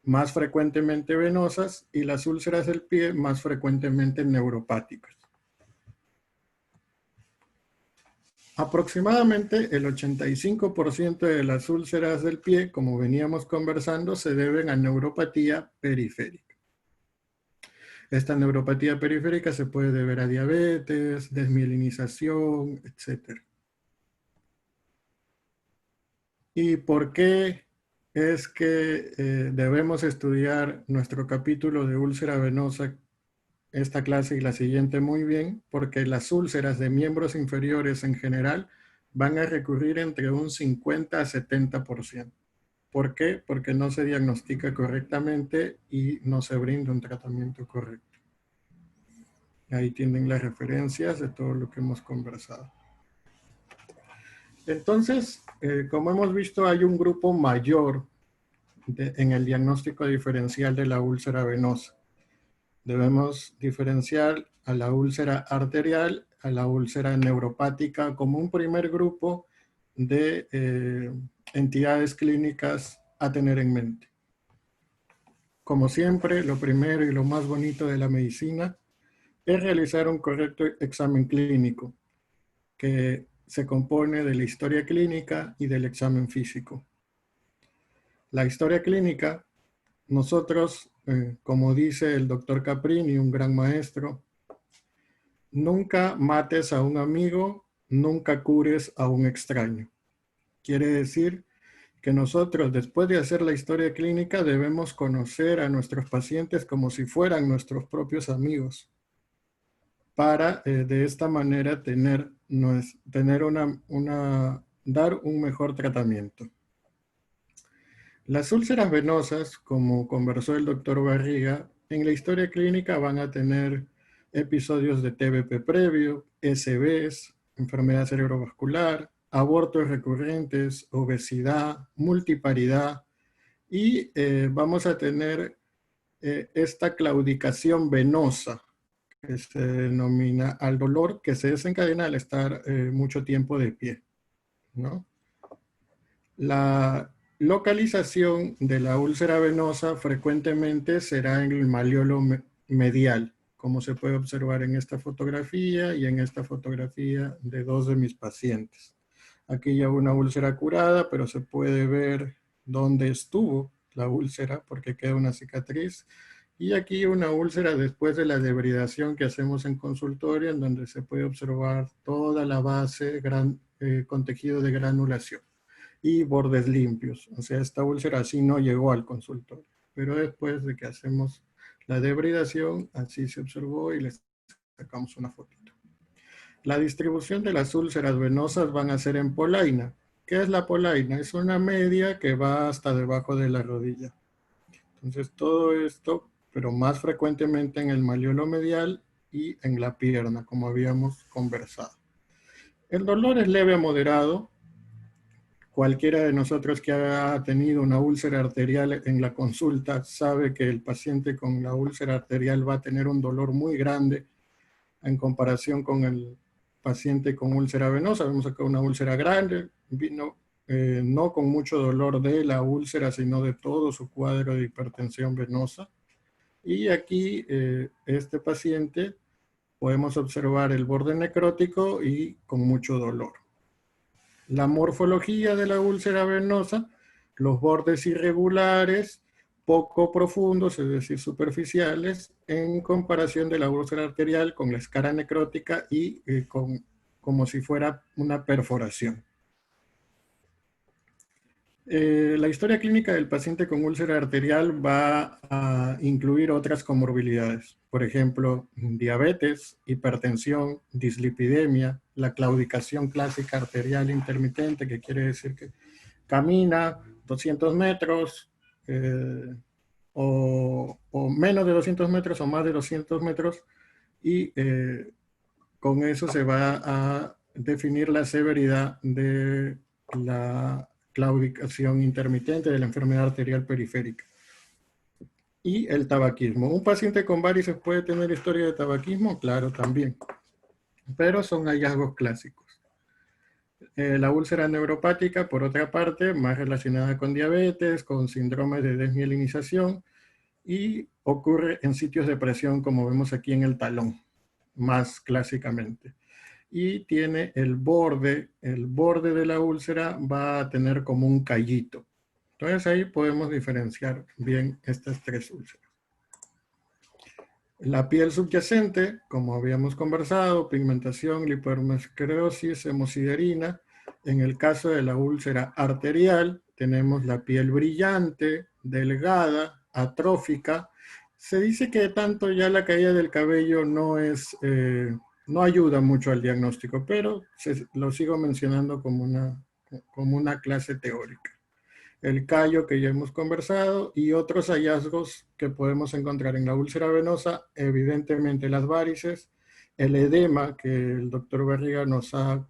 más frecuentemente venosas y las úlceras del pie más frecuentemente neuropáticas. Aproximadamente el 85% de las úlceras del pie, como veníamos conversando, se deben a neuropatía periférica. Esta neuropatía periférica se puede deber a diabetes, desmielinización, etc. ¿Y por qué es que debemos estudiar nuestro capítulo de úlcera venosa, esta clase y la siguiente muy bien? Porque las úlceras de miembros inferiores en general van a recurrir entre un 50 a 70%. ¿Por qué? Porque no se diagnostica correctamente y no se brinda un tratamiento correcto. Ahí tienen las referencias de todo lo que hemos conversado. Entonces, como hemos visto, hay un grupo mayor en el diagnóstico diferencial de la úlcera venosa. Debemos diferenciar a la úlcera arterial, a la úlcera neuropática como un primer grupo de entidades clínicas a tener en mente. Como siempre, lo primero y lo más bonito de la medicina es realizar un correcto examen clínico que se compone de la historia clínica y del examen físico. La historia clínica, nosotros, como dice el doctor Caprini, un gran maestro, nunca mates a un amigo, nunca cures a un extraño. Quiere decir que nosotros, después de hacer la historia clínica, debemos conocer a nuestros pacientes como si fueran nuestros propios amigos, para de esta manera dar un mejor tratamiento. Las úlceras venosas, como conversó el doctor Barriga, en la historia clínica van a tener episodios de TBP previo, SBs, enfermedad cerebrovascular, abortos recurrentes, obesidad, multiparidad, y vamos a tener esta claudicación venosa, que se denomina al dolor que se desencadena al estar mucho tiempo de pie, ¿no? La localización de la úlcera venosa frecuentemente será en el malleolo medial, como se puede observar en esta fotografía y en esta fotografía de dos de mis pacientes. Aquí ya una úlcera curada, pero se puede ver dónde estuvo la úlcera porque queda una cicatriz. Y aquí una úlcera después de la debridación que hacemos en consultorio, en donde se puede observar toda la base con tejido de granulación y bordes limpios. O sea, esta úlcera así no llegó al consultorio, pero después de que hacemos la debridación, así se observó y les sacamos una fotito. La distribución de las úlceras venosas van a ser en polaina. ¿Qué es la polaina? Es una media que va hasta debajo de la rodilla. Entonces todo esto, pero más frecuentemente en el malleolo medial y en la pierna, como habíamos conversado. El dolor es leve a moderado. Cualquiera de nosotros que ha tenido una úlcera arterial en la consulta sabe que el paciente con la úlcera arterial va a tener un dolor muy grande en comparación con el paciente con úlcera venosa. Vemos acá una úlcera grande, no con mucho dolor de la úlcera, sino de todo su cuadro de hipertensión venosa. Y aquí, este paciente, podemos observar el borde necrótico y con mucho dolor. La morfología de la úlcera venosa, los bordes irregulares, poco profundos, es decir, superficiales, en comparación de la úlcera arterial con la escara necrótica y como si fuera una perforación. La historia clínica del paciente con úlcera arterial va a incluir otras comorbilidades. Por ejemplo, diabetes, hipertensión, dislipidemia, la claudicación clásica arterial intermitente, que quiere decir que camina 200 metros o menos de 200 metros o más de 200 metros y con eso se va a definir la severidad de la claudicación intermitente de la enfermedad arterial periférica. Y el tabaquismo. ¿Un paciente con varices puede tener historia de tabaquismo? Claro, también. Pero son hallazgos clásicos. La úlcera neuropática, por otra parte, más relacionada con diabetes, con síndrome de desmielinización, y ocurre en sitios de presión, como vemos aquí en el talón, más clásicamente. Y tiene el borde de la úlcera va a tener como un callito. Entonces ahí podemos diferenciar bien estas tres úlceras. La piel subyacente, como habíamos conversado, pigmentación, lipodermatosclerosis, hemosiderina. En el caso de la úlcera arterial, tenemos la piel brillante, delgada, atrófica. Se dice que tanto ya la caída del cabello no ayuda mucho al diagnóstico, pero lo sigo mencionando como una clase teórica. El callo que ya hemos conversado y otros hallazgos que podemos encontrar en la úlcera venosa, evidentemente las varices, el edema, que el doctor Barriga nos ha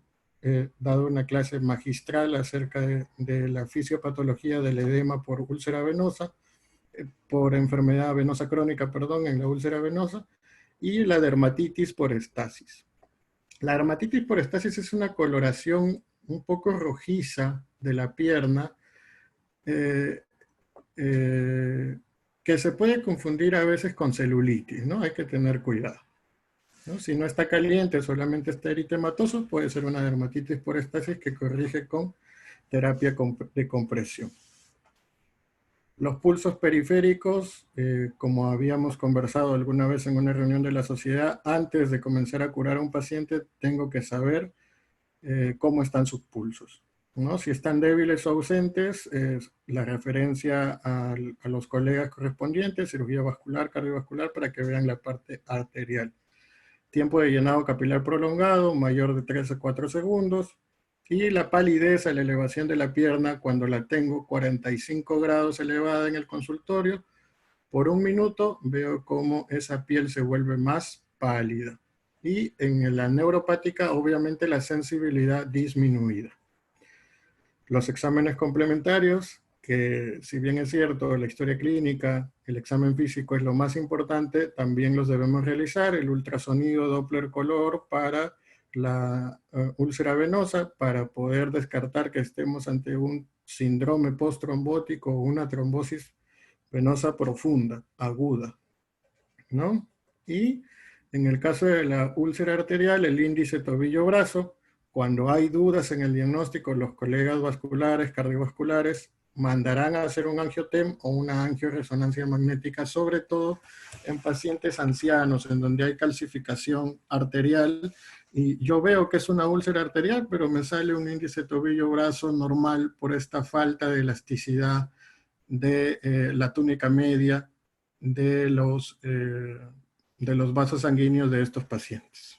dado una clase magistral acerca de la fisiopatología del edema por úlcera venosa, por enfermedad venosa crónica, perdón, en la úlcera venosa, y la dermatitis por estasis. La dermatitis por estasis es una coloración un poco rojiza de la pierna, que se puede confundir a veces con celulitis, ¿no? Hay que tener cuidado, ¿no? Si no está caliente, solamente está eritematoso, puede ser una dermatitis por estasis que corrige con terapia de compresión. Los pulsos periféricos, como habíamos conversado alguna vez en una reunión de la sociedad, antes de comenzar a curar a un paciente, tengo que saber cómo están sus pulsos, ¿no? Si están débiles o ausentes, la referencia a los colegas correspondientes, cirugía vascular, cardiovascular, para que vean la parte arterial. Tiempo de llenado capilar prolongado, mayor de 3 a 4 segundos, y la palidez a la elevación de la pierna cuando la tengo 45 grados elevada en el consultorio. Por un minuto veo cómo esa piel se vuelve más pálida. Y en la neuropática, obviamente, la sensibilidad disminuida. Los exámenes complementarios, que si bien es cierto, la historia clínica, el examen físico es lo más importante, también los debemos realizar, el ultrasonido Doppler color para la úlcera venosa, para poder descartar que estemos ante un síndrome postrombótico o una trombosis venosa profunda, aguda, ¿no? Y en el caso de la úlcera arterial, el índice tobillo-brazo, cuando hay dudas en el diagnóstico, los colegas vasculares, cardiovasculares, mandarán a hacer un angiotem o una angioresonancia magnética, sobre todo en pacientes ancianos, en donde hay calcificación arterial, y yo veo que es una úlcera arterial, pero me sale un índice tobillo-brazo normal por esta falta de elasticidad de la túnica media de los vasos sanguíneos de estos pacientes.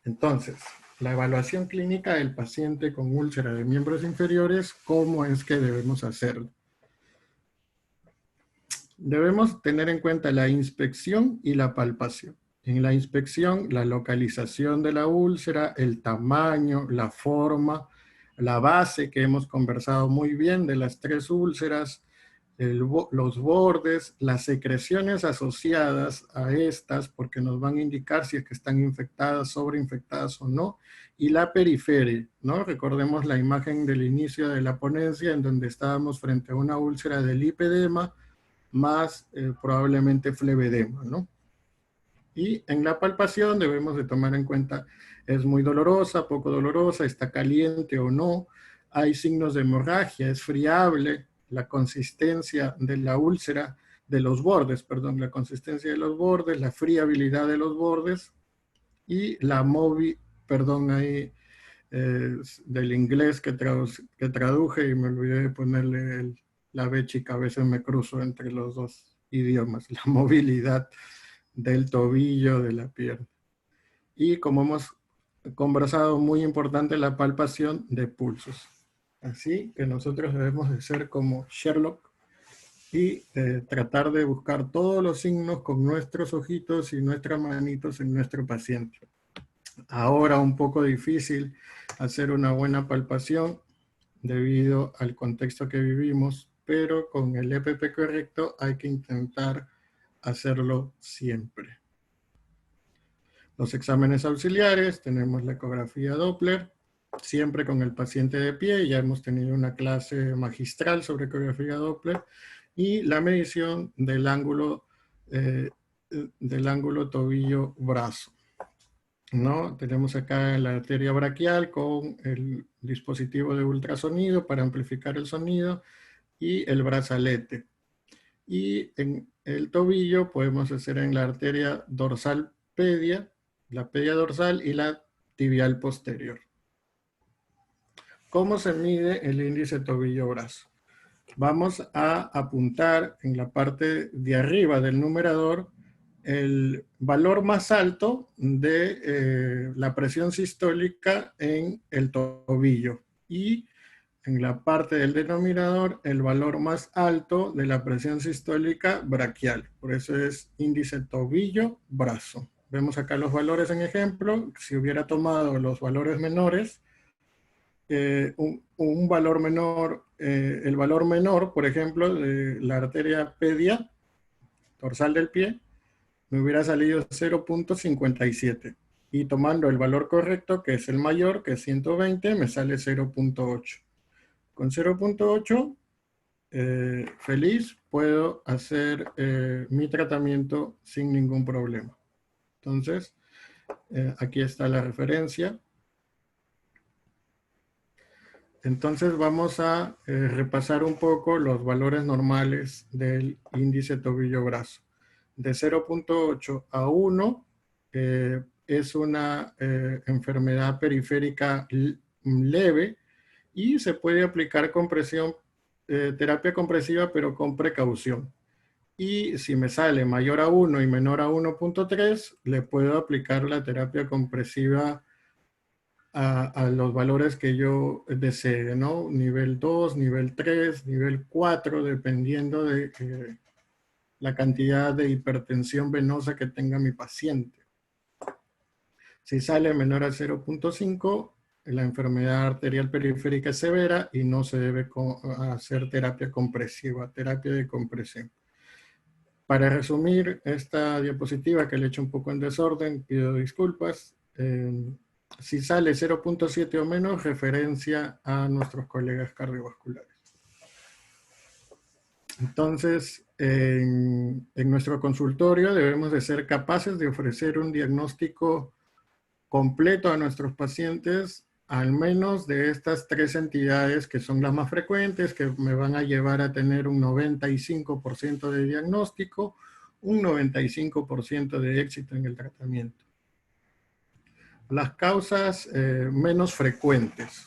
Entonces, la evaluación clínica del paciente con úlcera de miembros inferiores, ¿cómo es que debemos hacerlo? Debemos tener en cuenta la inspección y la palpación. En la inspección, la localización de la úlcera, el tamaño, la forma, la base que hemos conversado muy bien de las 3 úlceras, los bordes, las secreciones asociadas a estas, porque nos van a indicar si es que están infectadas, sobreinfectadas o no, y la periferia, ¿no? Recordemos la imagen del inicio de la ponencia en donde estábamos frente a una úlcera de lipedema más probablemente flevedema, ¿no? Y en la palpación debemos de tomar en cuenta, es muy dolorosa, poco dolorosa, está caliente o no, hay signos de hemorragia, es friable, la consistencia de la úlcera, de los bordes, perdón, la consistencia de los bordes, la friabilidad de los bordes y la del inglés que traduje y me olvidé de ponerle la B chica, a veces me cruzo entre los dos idiomas, la movilidad del tobillo de la pierna. Y como hemos conversado, muy importante la palpación de pulsos. Así que nosotros debemos de ser como Sherlock y tratar de buscar todos los signos con nuestros ojitos y nuestras manitos en nuestro paciente. Ahora un poco difícil hacer una buena palpación debido al contexto que vivimos, pero con el EPP correcto hay que intentar hacerlo siempre. Los exámenes auxiliares, tenemos la ecografía Doppler, siempre con el paciente de pie, ya hemos tenido una clase magistral sobre ecografía Doppler, y la medición del ángulo tobillo-brazo, ¿no? Tenemos acá la arteria braquial con el dispositivo de ultrasonido para amplificar el sonido y el brazalete. Y en el tobillo podemos hacer en la arteria dorsal pedia, la pedia dorsal y la tibial posterior. ¿Cómo se mide el índice tobillo-brazo? Vamos a apuntar en la parte de arriba del numerador el valor más alto de la presión sistólica en el tobillo y en la parte del denominador el valor más alto de la presión sistólica braquial. Por eso es índice tobillo-brazo. Vemos acá los valores en ejemplo. Si hubiera tomado los valores menores, un valor menor, el valor menor, por ejemplo, de la arteria pedia dorsal del pie, me hubiera salido 0.57. Y tomando el valor correcto, que es el mayor, que es 120, me sale 0.8. Con 0.8, feliz, puedo hacer mi tratamiento sin ningún problema. Entonces, aquí está la referencia. Entonces vamos a repasar un poco los valores normales del índice tobillo-brazo. De 0.8 a 1 es una enfermedad periférica leve y se puede aplicar compresión, terapia compresiva, pero con precaución. Y si me sale mayor a 1 y menor a 1.3, le puedo aplicar la terapia compresiva a los valores que yo desee, ¿no? Nivel 2, nivel 3, nivel 4, dependiendo de la cantidad de hipertensión venosa que tenga mi paciente. Si sale menor a 0.5, la enfermedad arterial periférica es severa y no se debe hacer terapia compresiva, terapia de compresión. Para resumir esta diapositiva que le he hecho un poco en desorden, pido disculpas. Si sale 0.7 o menos, referencia a nuestros colegas cardiovasculares. Entonces, en nuestro consultorio debemos de ser capaces de ofrecer un diagnóstico completo a nuestros pacientes, al menos de estas 3 entidades que son las más frecuentes, que me van a llevar a tener un 95% de diagnóstico, un 95% de éxito en el tratamiento. Las causas menos frecuentes.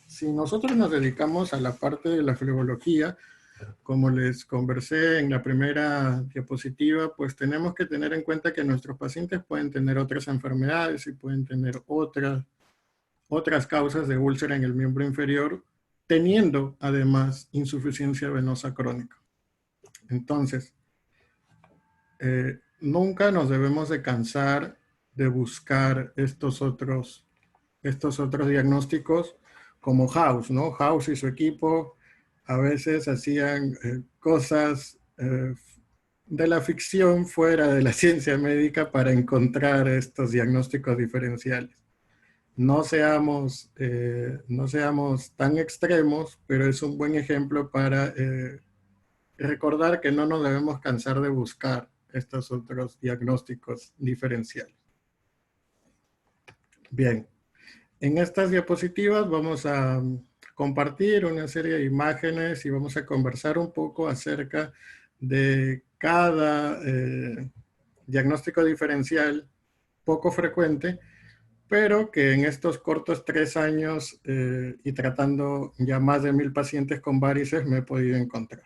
Si nosotros nos dedicamos a la parte de la flebología, como les conversé en la primera diapositiva, pues tenemos que tener en cuenta que nuestros pacientes pueden tener otras enfermedades y pueden tener otras causas de úlcera en el miembro inferior, teniendo además insuficiencia venosa crónica. Entonces, nunca nos debemos de cansar de buscar estos otros diagnósticos como House, ¿no? House y su equipo a veces hacían cosas de la ficción fuera de la ciencia médica para encontrar estos diagnósticos diferenciales. No seamos tan extremos, pero es un buen ejemplo para recordar que no nos debemos cansar de buscar estos otros diagnósticos diferenciales. Bien, en estas diapositivas vamos a compartir una serie de imágenes y vamos a conversar un poco acerca de cada diagnóstico diferencial poco frecuente, pero que en estos cortos 3 años y tratando ya más de 1000 pacientes con varices me he podido encontrar.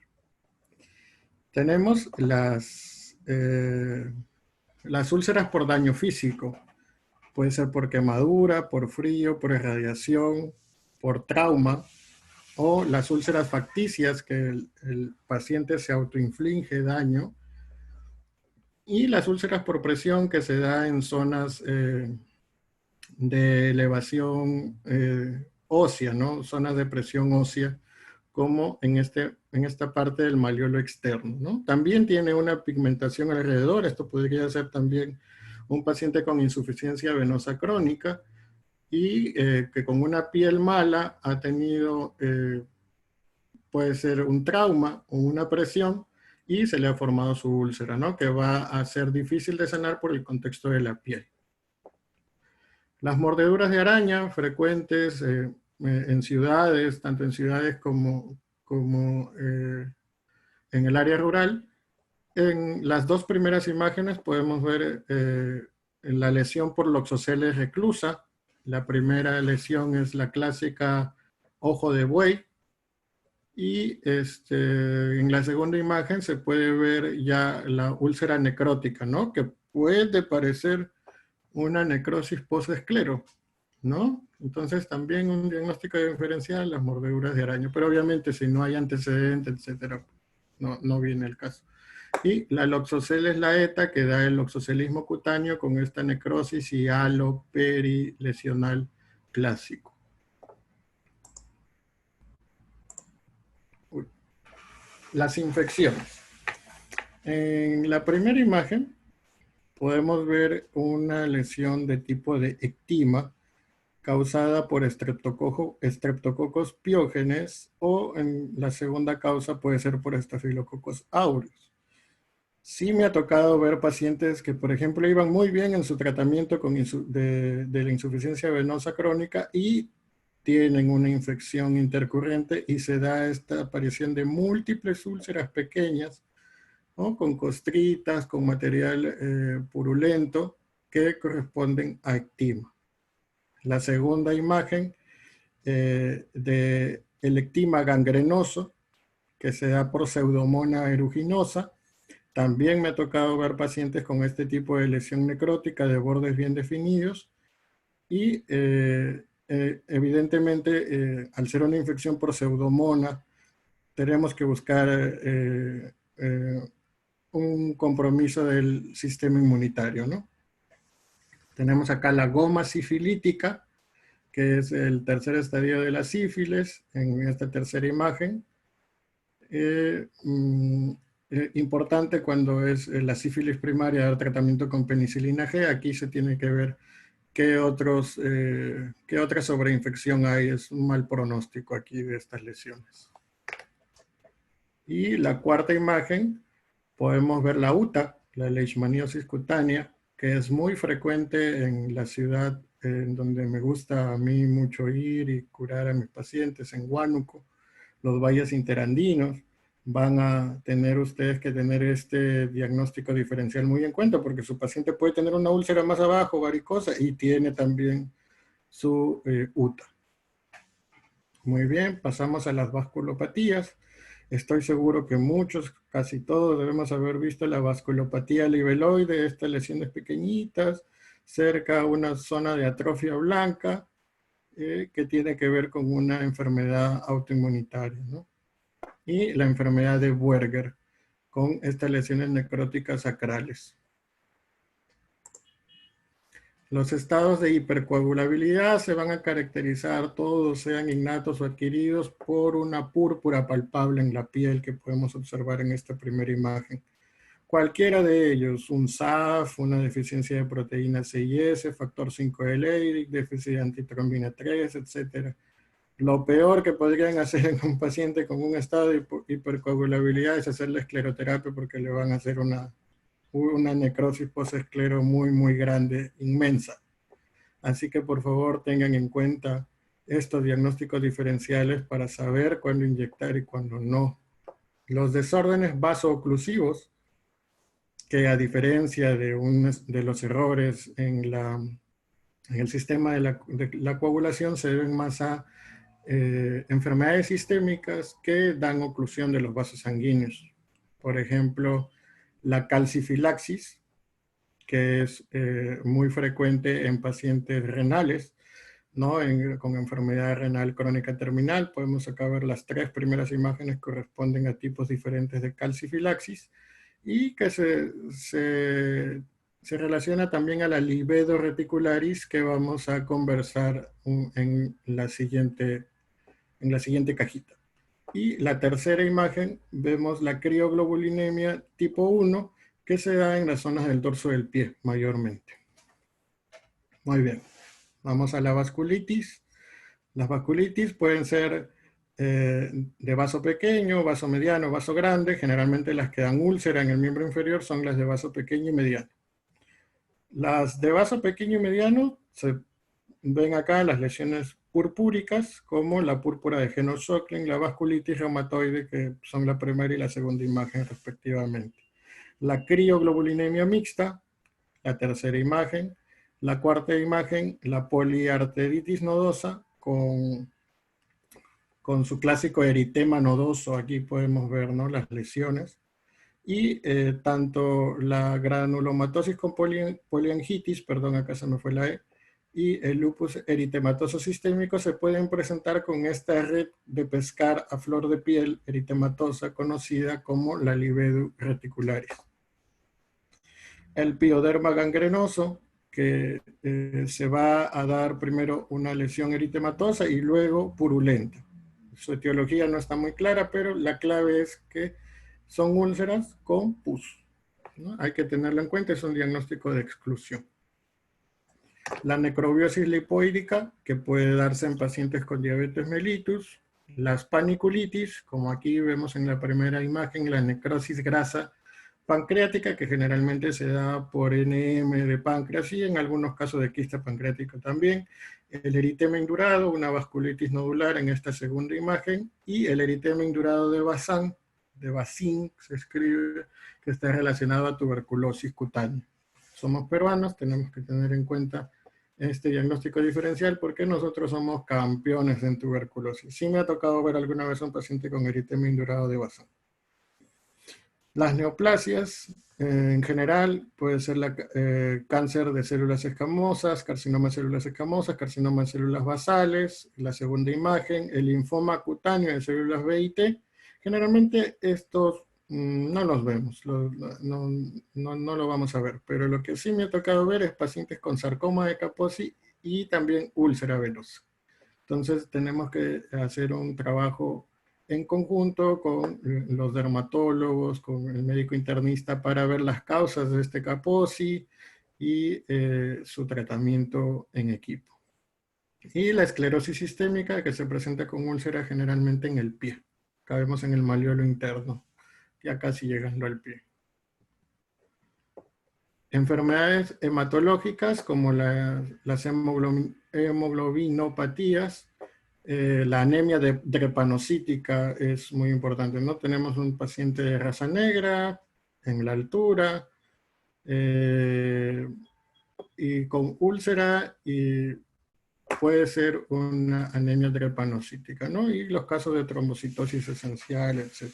Tenemos las úlceras por daño físico. Puede ser por quemadura, por frío, por irradiación, por trauma, o las úlceras facticias que el paciente se autoinflige daño, y las úlceras por presión que se da en zonas de elevación ósea, ¿no? Zonas de presión ósea, como en esta parte del malleolo externo, ¿no? También tiene una pigmentación alrededor. Esto podría ser también un paciente con insuficiencia venosa crónica y que con una piel mala ha tenido, puede ser un trauma o una presión y se le ha formado su úlcera, ¿no? Que va a ser difícil de sanar por el contexto de la piel. Las mordeduras de araña frecuentes en ciudades, tanto en ciudades como en el área rural. En las dos primeras imágenes podemos ver la lesión por Loxosceles reclusa. La primera lesión es la clásica ojo de buey. Y en la segunda imagen se puede ver ya la úlcera necrótica, ¿no? Que puede parecer una necrosis post-esclero, ¿no? Entonces también un diagnóstico diferencial, las mordeduras de araña. Pero obviamente si no hay antecedentes, etcétera, no viene el caso. Y la loxoceles laeta, que da el loxocelismo cutáneo con esta necrosis y halo perilesional clásico. Las infecciones. En la primera imagen podemos ver una lesión de tipo de ectima causada por Streptococcus piógenes, o en la segunda causa puede ser por Staphylococcus aureus. Sí me ha tocado ver pacientes que, por ejemplo, iban muy bien en su tratamiento de la insuficiencia venosa crónica y tienen una infección intercurrente y se da esta aparición de múltiples úlceras pequeñas, ¿no? Con costritas, con material purulento que corresponden a ectima. La segunda imagen de el ectima gangrenoso, que se da por Pseudomonas aeruginosa. También me ha tocado ver pacientes con este tipo de lesión necrótica de bordes bien definidos y evidentemente al ser una infección por Pseudomonas tenemos que buscar un compromiso del sistema inmunitario, ¿no? Tenemos acá la goma sifilítica, que es el tercer estadio de la sífilis, en esta tercera imagen. Importante cuando es la sífilis primaria, dar tratamiento con penicilina G. Aquí se tiene que ver qué otra sobreinfección hay. Es un mal pronóstico aquí de estas lesiones. Y la cuarta imagen, podemos ver la UTA, la leishmaniosis cutánea, que es muy frecuente en la ciudad en donde me gusta a mí mucho ir y curar a mis pacientes, en Huánuco, los valles interandinos. Van a tener ustedes que tener este diagnóstico diferencial muy en cuenta, porque su paciente puede tener una úlcera más abajo, varicosa, y tiene también su UTA. Muy bien, pasamos a las vasculopatías. Estoy seguro que muchos, casi todos, debemos haber visto la vasculopatía libeloide, estas lesiones pequeñitas, cerca a una zona de atrofia blanca, que tiene que ver con una enfermedad autoinmunitaria, ¿no? Y la enfermedad de Buerger, con estas lesiones necróticas sacrales. Los estados de hipercoagulabilidad se van a caracterizar, todos sean innatos o adquiridos, por una púrpura palpable en la piel que podemos observar en esta primera imagen. Cualquiera de ellos, un SAF, una deficiencia de proteína C y S, factor 5 de Leydig, déficit de antitrombina 3, etc. Lo peor que podrían hacer en un paciente con un estado de hipercoagulabilidad es hacerle escleroterapia, porque le van a hacer una necrosis post-esclero muy, muy grande, inmensa. Así que por favor tengan en cuenta estos diagnósticos diferenciales para saber cuándo inyectar y cuándo no. Los desórdenes vasooclusivos, que a diferencia de los errores en el sistema de la coagulación, se deben más a enfermedades sistémicas que dan oclusión de los vasos sanguíneos. Por ejemplo, la calcifilaxis, que es muy frecuente en pacientes renales, ¿no? Con enfermedad renal crónica terminal. Podemos acá ver las tres primeras imágenes, corresponden a tipos diferentes de calcifilaxis, y que se relaciona también a la livedo reticularis, que vamos a conversar en la siguiente cajita. Y la tercera imagen, vemos la crioglobulinemia tipo 1, que se da en las zonas del dorso del pie, mayormente. Muy bien. Vamos a la vasculitis. Las vasculitis pueden ser de vaso pequeño, vaso mediano, vaso grande. Generalmente las que dan úlcera en el miembro inferior son las de vaso pequeño y mediano. Las de vaso pequeño y mediano se ven acá, las lesiones purpúricas, como la púrpura de Jenosch-Shockley, la vasculitis reumatoide, que son la primera y la segunda imagen respectivamente. La crioglobulinemia mixta, la tercera imagen. La cuarta imagen, la poliarteritis nodosa, con su clásico eritema nodoso. Aquí podemos ver, ¿no?, las lesiones. Y tanto la granulomatosis con poliangitis, perdón, acá se me fue la E, y el lupus eritematoso sistémico se pueden presentar con esta red de pescar a flor de piel eritematosa conocida como la livedo reticularis. El pioderma gangrenoso, que se va a dar primero una lesión eritematosa y luego purulenta. Su etiología no está muy clara, pero la clave es que son úlceras con pus, ¿no? Hay que tenerlo en cuenta, es un diagnóstico de exclusión. La necrobiosis lipoídica, que puede darse en pacientes con diabetes mellitus. Las paniculitis, como aquí vemos en la primera imagen, la necrosis grasa pancreática, que generalmente se da por NM de páncreas y en algunos casos de quista pancreática también. El eritema indurado, una vasculitis nodular en esta segunda imagen, y el eritema indurado de Bazin se escribe, que está relacionado a tuberculosis cutánea. Somos peruanos, tenemos que tener en cuenta este diagnóstico diferencial porque nosotros somos campeones en tuberculosis. Sí me ha tocado ver alguna vez a un paciente con eritema indurado de Bazin. Las neoplasias, en general, puede ser cáncer de células escamosas, carcinoma de células escamosas, carcinoma de células basales, la segunda imagen, el linfoma cutáneo de células B y T. Generalmente estos no los vemos, no lo vamos a ver, pero lo que sí me ha tocado ver es pacientes con sarcoma de Kaposi y también úlcera venosa. Entonces tenemos que hacer un trabajo en conjunto con los dermatólogos, con el médico internista para ver las causas de este Kaposi y su tratamiento en equipo. Y la esclerosis sistémica, que se presenta con úlcera generalmente en el pie. Acá vemos en el malleolo interno, ya casi llegando al pie. Enfermedades hematológicas como las hemoglobinopatías, la anemia drepanocítica es muy importante, ¿no? Tenemos un paciente de raza negra, en la altura, y con úlcera, y puede ser una anemia drepanocítica, ¿no? Y los casos de trombocitosis esencial, etc.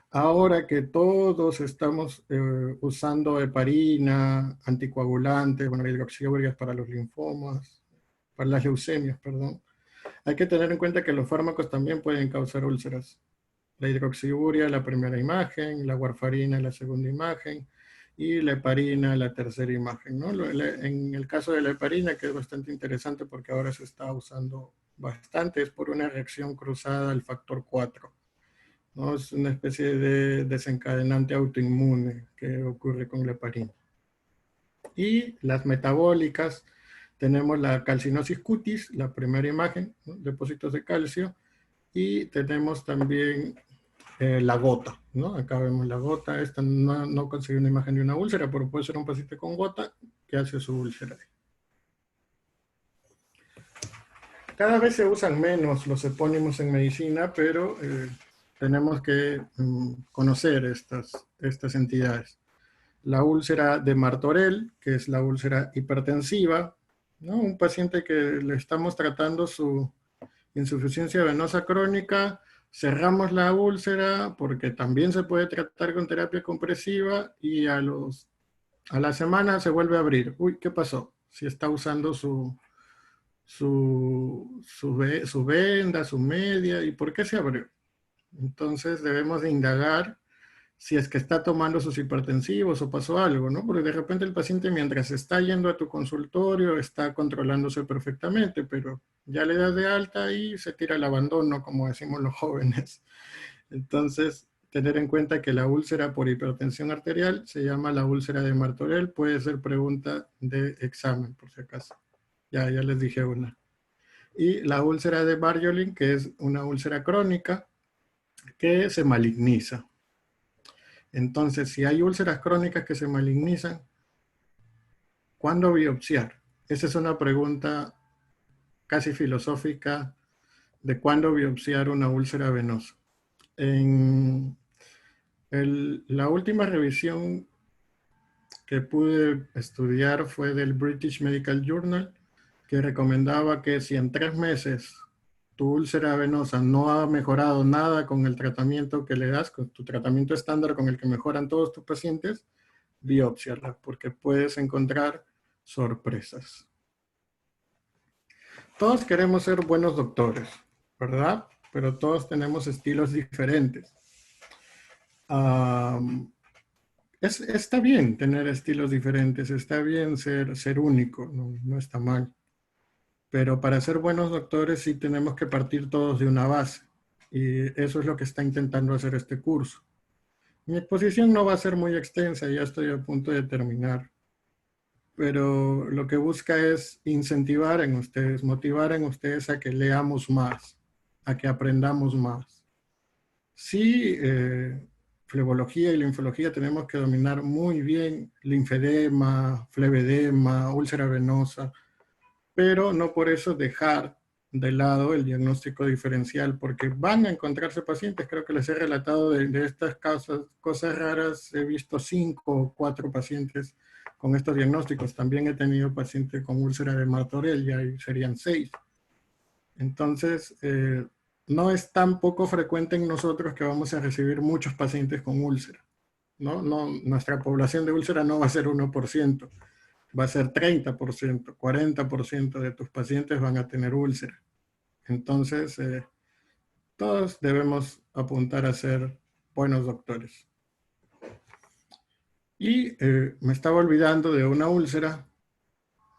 Ahora que todos estamos usando heparina, anticoagulantes, bueno, hidroxiúrias para los linfomas, para las leucemias, perdón, hay que tener en cuenta que los fármacos también pueden causar úlceras. La hidroxiuria, la primera imagen, la warfarina, la segunda imagen, y la heparina, la tercera imagen, ¿no? En el caso de la heparina, que es bastante interesante porque ahora se está usando bastante, es por una reacción cruzada al factor 4, ¿no? Es una especie de desencadenante autoinmune que ocurre con la heparina. Y las metabólicas, tenemos la calcinosis cutis, la primera imagen, ¿no?, depósitos de calcio, y tenemos también la gota, ¿no? Acá vemos la gota. Esta no conseguí una imagen de una úlcera, pero puede ser un paciente con gota que hace su úlcera. Cada vez se usan menos los epónimos en medicina, pero tenemos que conocer estas entidades. La úlcera de Martorell, que es la úlcera hipertensiva, ¿no? Un paciente que le estamos tratando su insuficiencia venosa crónica, cerramos la úlcera porque también se puede tratar con terapia compresiva y a la semana se vuelve a abrir. Uy, ¿qué pasó? Si está usando su venda, su media, ¿y por qué se abrió? Entonces debemos de indagar si es que está tomando sus hipertensivos o pasó algo, ¿no? Porque de repente el paciente, mientras está yendo a tu consultorio, está controlándose perfectamente, pero ya le das de alta y se tira al abandono, como decimos los jóvenes. Entonces, tener en cuenta que la úlcera por hipertensión arterial se llama la úlcera de Martorell, puede ser pregunta de examen, por si acaso. Ya les dije una. Y la úlcera de Bartholin, que es una úlcera crónica que se maligniza. Entonces, si hay úlceras crónicas que se malignizan, ¿cuándo biopsiar? Esa es una pregunta casi filosófica de cuándo biopsiar una úlcera venosa. En la última revisión que pude estudiar fue del British Medical Journal, que recomendaba que si en 3 meses tu úlcera venosa no ha mejorado nada con el tratamiento que le das, con tu tratamiento estándar con el que mejoran todos tus pacientes, biópsiala, porque puedes encontrar sorpresas. Todos queremos ser buenos doctores, ¿verdad? Pero todos tenemos estilos diferentes. Está bien tener estilos diferentes, está bien ser único, no está mal. Pero para ser buenos doctores sí tenemos que partir todos de una base. Y eso es lo que está intentando hacer este curso. Mi exposición no va a ser muy extensa, ya estoy a punto de terminar. Pero lo que busca es incentivar en ustedes, motivar en ustedes a que leamos más, a que aprendamos más. Sí, flebología y linfología tenemos que dominar muy bien linfedema, flevedema, úlcera venosa, pero no por eso dejar de lado el diagnóstico diferencial, porque van a encontrarse pacientes. Creo que les he relatado de estas cosas raras. He visto 5 o 4 pacientes con estos diagnósticos. También he tenido pacientes con úlcera de Martorell, y serían 6. Entonces, no es tan poco frecuente en nosotros que vamos a recibir muchos pacientes con úlcera. No, nuestra población de úlcera no va a ser 1%. Va a ser 30%, 40% de tus pacientes van a tener úlcera. Entonces, todos debemos apuntar a ser buenos doctores. Y me estaba olvidando de una úlcera,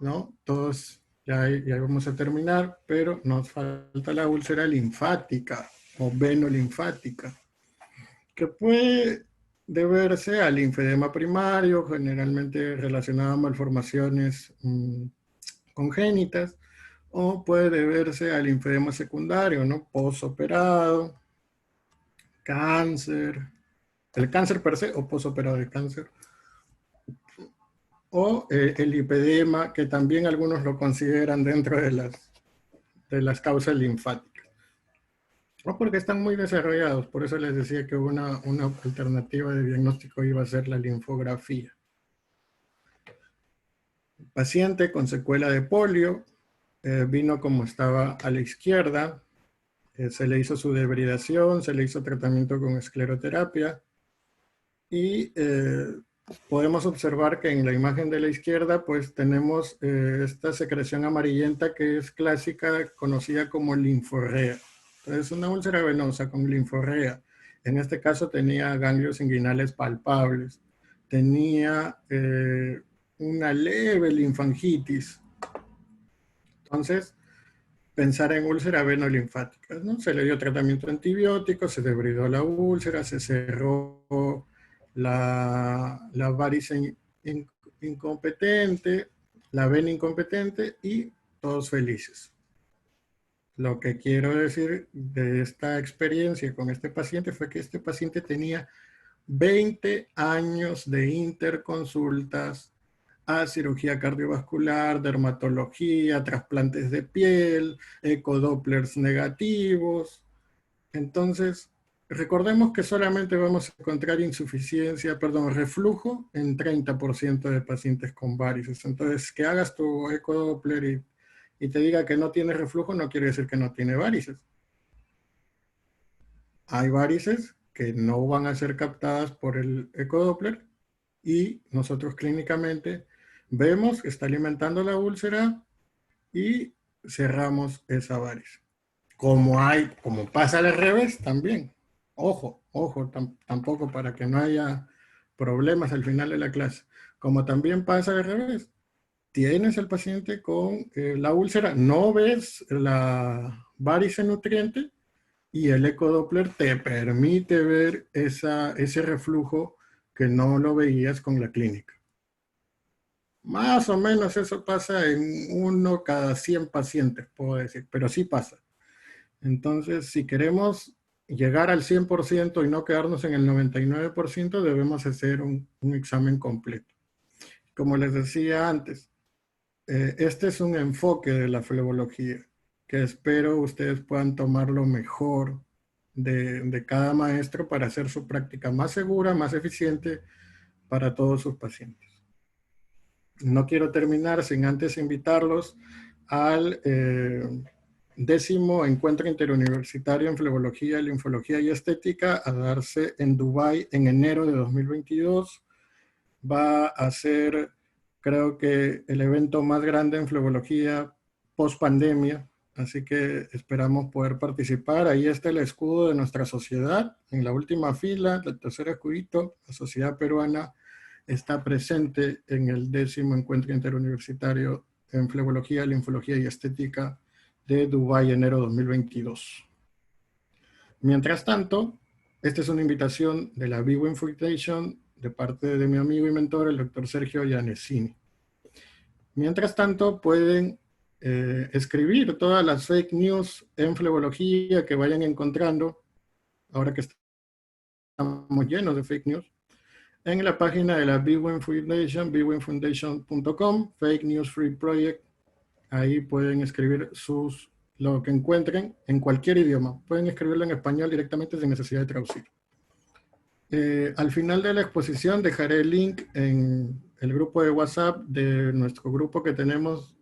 ¿no? Todos ya vamos a terminar, pero nos falta la úlcera linfática o venolinfática, que puede deberse al linfedema primario, generalmente relacionado a malformaciones congénitas, o puede deberse al linfedema secundario, ¿no? Posoperado, cáncer, el cáncer per se o posoperado de cáncer, o el lipedema, que también algunos lo consideran dentro de las causas linfáticas. No, porque están muy desarrollados, por eso les decía que una alternativa de diagnóstico iba a ser la linfografía. Paciente con secuela de polio, vino como estaba a la izquierda, se le hizo su debridación, se le hizo tratamiento con escleroterapia y podemos observar que en la imagen de la izquierda pues tenemos esta secreción amarillenta que es clásica, conocida como linforrea. Entonces una úlcera venosa con linforrea, en este caso tenía ganglios inguinales palpables, tenía una leve linfangitis. Entonces, pensar en úlcera venolinfática, ¿no? Se le dio tratamiento antibiótico, se debridó la úlcera, se cerró la varice incompetente, la vena incompetente y todos felices. Lo que quiero decir de esta experiencia con este paciente fue que este paciente tenía 20 años de interconsultas a cirugía cardiovascular, dermatología, trasplantes de piel, ecodopplers negativos. Entonces, recordemos que solamente vamos a encontrar reflujo en 30% de pacientes con varices. Entonces, que hagas tu ecodoppler y te diga que no tiene reflujo no quiere decir que no tiene varices. Hay varices que no van a ser captadas por el ecodoppler y nosotros clínicamente vemos que está alimentando la úlcera y cerramos esa varice. Como pasa al revés también. Ojo, tampoco para que no haya problemas al final de la clase. Como también pasa al revés. Tienes al paciente con la úlcera, no ves la varice nutriente y el ecodoppler te permite ver ese reflujo que no lo veías con la clínica. Más o menos eso pasa en 1 cada 100 pacientes, puedo decir, pero sí pasa. Entonces, si queremos llegar al 100% y no quedarnos en el 99%, debemos hacer un examen completo. Como les decía antes, este es un enfoque de la flebología. que espero ustedes puedan tomar lo mejor de cada maestro para hacer su práctica más segura, más eficiente para todos sus pacientes. No quiero terminar sin antes invitarlos al 10º Encuentro Interuniversitario en Flebología, Linfología y Estética a darse en Dubái en enero de 2022. Va a ser, creo que, el evento más grande en flebología post pandemia, así que esperamos poder participar. Ahí está el escudo de nuestra sociedad, en la última fila, el tercer escudito, la Sociedad Peruana está presente en el 10º Encuentro Interuniversitario en Flebología, Linfología y Estética de Dubái, enero 2022. Mientras tanto, esta es una invitación de la Bwin Foundation de parte de mi amigo y mentor, el doctor Sergio Yanesini. Mientras tanto, pueden escribir todas las fake news en flebología que vayan encontrando, ahora que estamos llenos de fake news, en la página de la Bwin Foundation, bwinfoundation.com, Fake News Free Project. Ahí pueden escribir lo que encuentren en cualquier idioma. Pueden escribirlo en español directamente sin necesidad de traducir. Al final de la exposición dejaré el link en el grupo de WhatsApp de nuestro grupo que tenemos,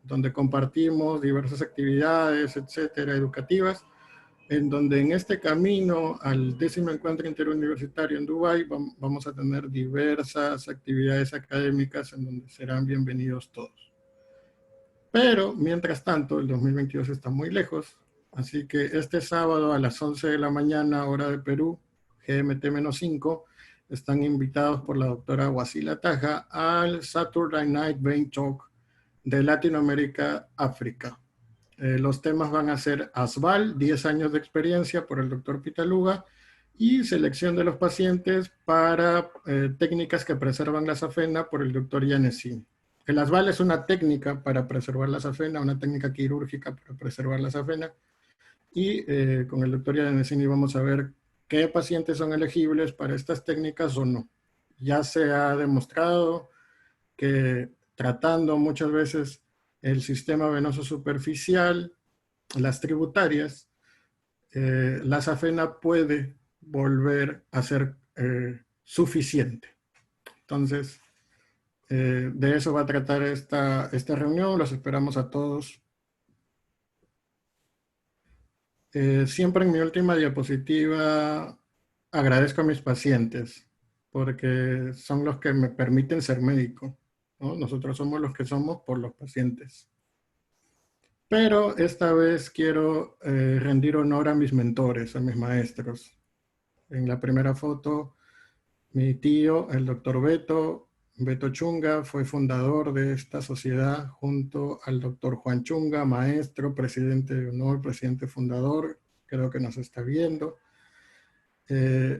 donde compartimos diversas actividades, etcétera, educativas, en donde en este camino al 10º Encuentro Interuniversitario en Dubái vamos a tener diversas actividades académicas en donde serán bienvenidos todos. Pero, mientras tanto, el 2022 está muy lejos, así que este sábado a las 11 de la mañana, hora de Perú, GMT-5, están invitados por la doctora Wasila Taja al Saturday Night Brain Talk de Latinoamérica, África. Los temas van a ser ASVAL, 10 años de experiencia por el doctor Pitaluga, y selección de los pacientes para técnicas que preservan la safena por el doctor Yanesini. El ASVAL es una técnica para preservar la safena, una técnica quirúrgica para preservar la safena, y con el doctor Yanesini vamos a ver qué pacientes son elegibles para estas técnicas o no. Ya se ha demostrado que tratando muchas veces el sistema venoso superficial, las tributarias, la safena puede volver a ser suficiente. Entonces, de eso va a tratar esta reunión. Los esperamos a todos. Siempre en mi última diapositiva agradezco a mis pacientes porque son los que me permiten ser médico, ¿no? Nosotros somos los que somos por los pacientes. Pero esta vez quiero rendir honor a mis mentores, a mis maestros. En la primera foto, mi tío, el doctor Beto Chunga, fue fundador de esta sociedad junto al doctor Juan Chunga, maestro, presidente de honor, presidente fundador, creo que nos está viendo.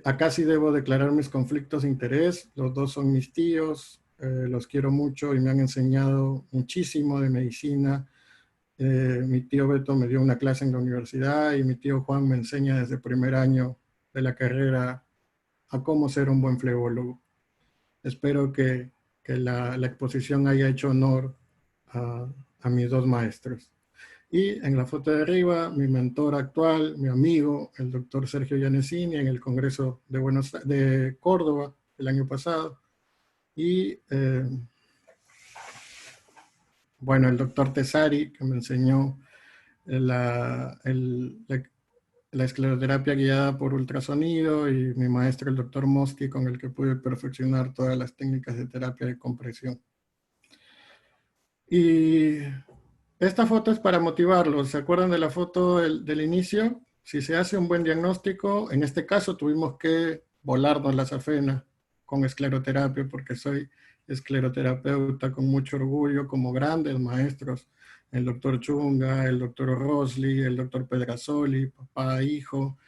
Acá sí debo declarar mis conflictos de interés. Los dos son mis tíos, los quiero mucho y me han enseñado muchísimo de medicina. Mi tío Beto me dio una clase en la universidad y mi tío Juan me enseña desde el primer año de la carrera a cómo ser un buen flebólogo. Espero que la exposición haya hecho honor a mis dos maestros. Y en la foto de arriba, mi mentor actual, mi amigo, el doctor Sergio Yanesini, en el Congreso de Córdoba el año pasado. Y bueno, el doctor Tesari, que me enseñó la escleroterapia guiada por ultrasonido, y mi maestro, el doctor Mosky, con el que pude perfeccionar todas las técnicas de terapia de compresión. Y esta foto es para motivarlos. ¿Se acuerdan de la foto del inicio? Si se hace un buen diagnóstico, en este caso tuvimos que volarnos la safena con escleroterapia, porque soy escleroterapeuta con mucho orgullo, como grandes maestros, el doctor Chunga, el doctor Rosli, el doctor Pedrasoli, papá, hijo,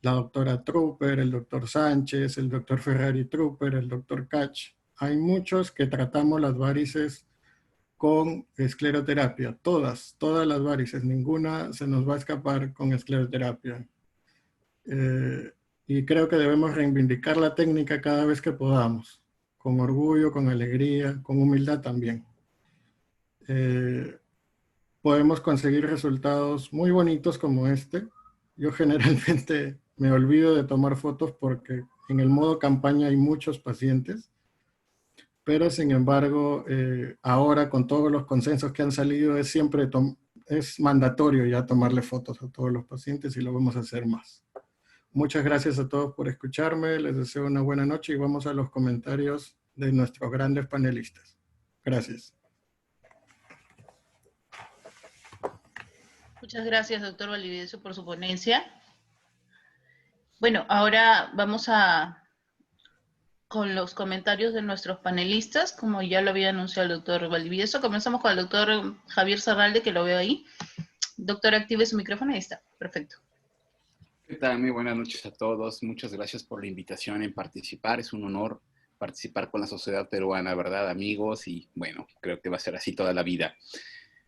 la doctora Trooper, el doctor Sánchez, el doctor Ferrari Trooper, el doctor Kach. Hay muchos que tratamos las varices con escleroterapia, todas las varices, ninguna se nos va a escapar con escleroterapia. Y creo que debemos reivindicar la técnica cada vez que podamos, con orgullo, con alegría, con humildad también. podemos conseguir resultados muy bonitos como este. Yo generalmente me olvido de tomar fotos porque en el modo campaña hay muchos pacientes, pero sin embargo, ahora con todos los consensos que han salido, es mandatorio ya tomarle fotos a todos los pacientes y lo vamos a hacer más. Muchas gracias a todos por escucharme, les deseo una buena noche y vamos a los comentarios de nuestros grandes panelistas. Gracias. Muchas gracias, doctor Valdivieso, por su ponencia. Bueno, ahora vamos con los comentarios de nuestros panelistas, como ya lo había anunciado el doctor Valdivieso. Comenzamos con el doctor Javier Zarralde, que lo veo ahí. Doctor, active su micrófono, ahí está, perfecto. ¿Qué tal? Muy buenas noches a todos. Muchas gracias por la invitación en participar. Es un honor participar con la sociedad peruana, ¿verdad, amigos? Y bueno, creo que va a ser así toda la vida.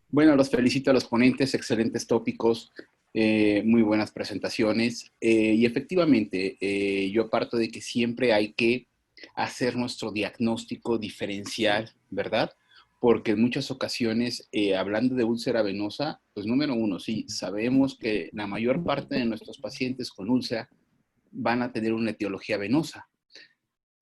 Bueno, los felicito a los ponentes, excelentes tópicos, muy buenas presentaciones. Y efectivamente, yo parto de que siempre hay que hacer nuestro diagnóstico diferencial, ¿verdad? Porque en muchas ocasiones, hablando de úlcera venosa, pues número uno, sí, sabemos que la mayor parte de nuestros pacientes con úlcera van a tener una etiología venosa.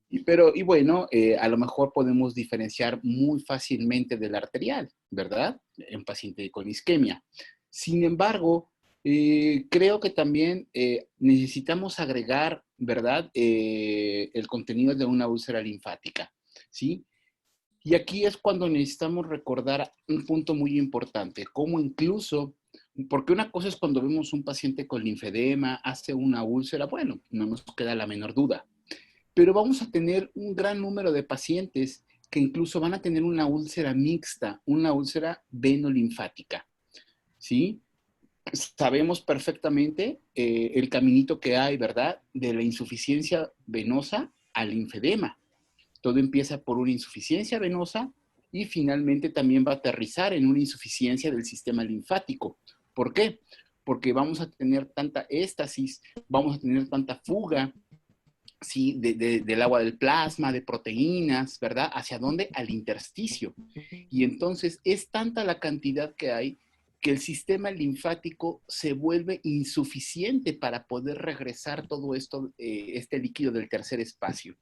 Y bueno, a lo mejor podemos diferenciar muy fácilmente del arterial, ¿verdad? En paciente con isquemia. Sin embargo, creo que también necesitamos agregar, ¿verdad? El contenido de una úlcera linfática, ¿sí? Y aquí es cuando necesitamos recordar un punto muy importante, como incluso, porque una cosa es cuando vemos un paciente con linfedema, hace una úlcera, bueno, no nos queda la menor duda. Pero vamos a tener un gran número de pacientes que incluso van a tener una úlcera mixta, una úlcera venolinfática, ¿sí? Sabemos perfectamente el caminito que hay, ¿verdad? De la insuficiencia venosa al linfedema. Todo empieza por una insuficiencia venosa y finalmente también va a aterrizar en una insuficiencia del sistema linfático. ¿Por qué? Porque vamos a tener tanta éstasis, vamos a tener tanta fuga, ¿sí? Del agua del plasma, de proteínas, ¿verdad? ¿Hacia dónde? Al intersticio. Y entonces es tanta la cantidad que hay que el sistema linfático se vuelve insuficiente para poder regresar todo esto, este líquido del tercer espacio.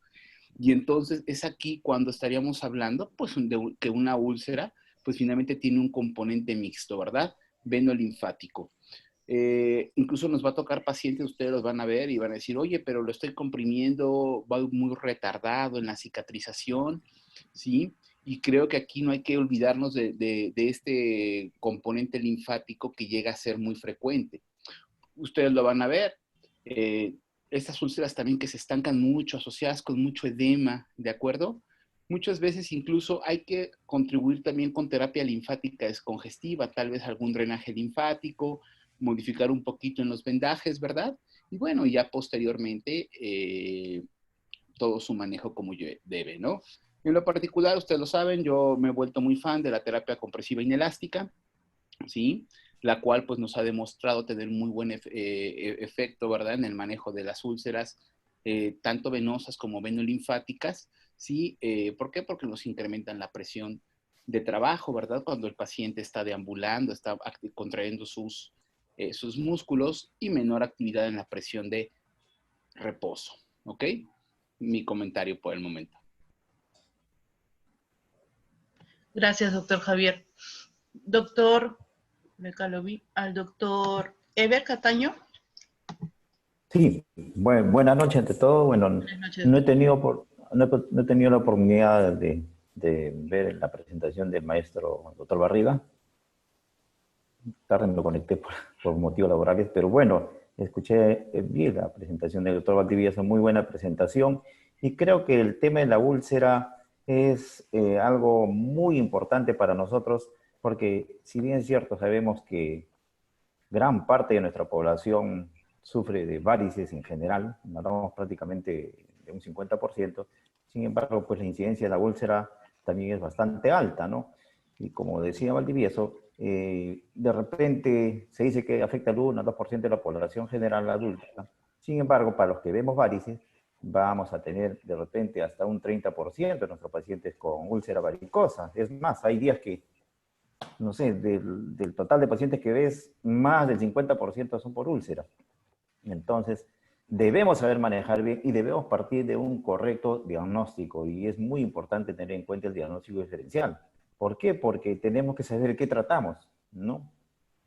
Y entonces es aquí cuando estaríamos hablando, pues, de que una úlcera, pues finalmente tiene un componente mixto, ¿verdad? Venolinfático. Incluso nos va a tocar pacientes, ustedes los van a ver y van a decir, oye, pero lo estoy comprimiendo, va muy retardado en la cicatrización, ¿sí? Y creo que aquí no hay que olvidarnos de este componente linfático que llega a ser muy frecuente. Ustedes lo van a ver. Estas úlceras también que se estancan mucho, asociadas con mucho edema, ¿de acuerdo? Muchas veces incluso hay que contribuir también con terapia linfática descongestiva, tal vez algún drenaje linfático, modificar un poquito en los vendajes, ¿verdad? Y bueno, ya posteriormente todo su manejo como debe, ¿no? En lo particular, ustedes lo saben, yo me he vuelto muy fan de la terapia compresiva inelástica, ¿sí? La cual pues nos ha demostrado tener muy buen efecto, ¿verdad? En el manejo de las úlceras, tanto venosas como venolinfáticas, ¿sí? ¿Por qué? Porque nos incrementan la presión de trabajo, ¿verdad? Cuando el paciente está deambulando, está contrayendo sus músculos y menor actividad en la presión de reposo, ¿ok? Mi comentario por el momento. Gracias, doctor Javier. Doctor, acá lo vi, al doctor Eber Cataño. Sí, buenas noches ante todo. Bueno, Buenas noches. no he tenido, no he tenido la oportunidad de ver la presentación del maestro doctor Barriga. Tarde me conecté por motivos laborales, pero bueno, escuché bien la presentación del doctor Valdivieso, muy buena presentación, y creo que el tema de la úlcera es algo muy importante para nosotros, porque si bien es cierto, sabemos que gran parte de nuestra población sufre de varices en general, hablamos prácticamente de un 50%, sin embargo, pues la incidencia de la úlcera también es bastante alta, ¿no? Y como decía Valdivieso, de repente se dice que afecta al 1 o 2% de la población general adulta. Sin embargo, para los que vemos varices, vamos a tener de repente hasta un 30% de nuestros pacientes con úlcera varicosa. Es más, hay días que no sé, del total de pacientes que ves, más del 50% son por úlcera. Entonces, debemos saber manejar bien y debemos partir de un correcto diagnóstico. Y es muy importante tener en cuenta el diagnóstico diferencial. ¿Por qué? Porque tenemos que saber qué tratamos, ¿no?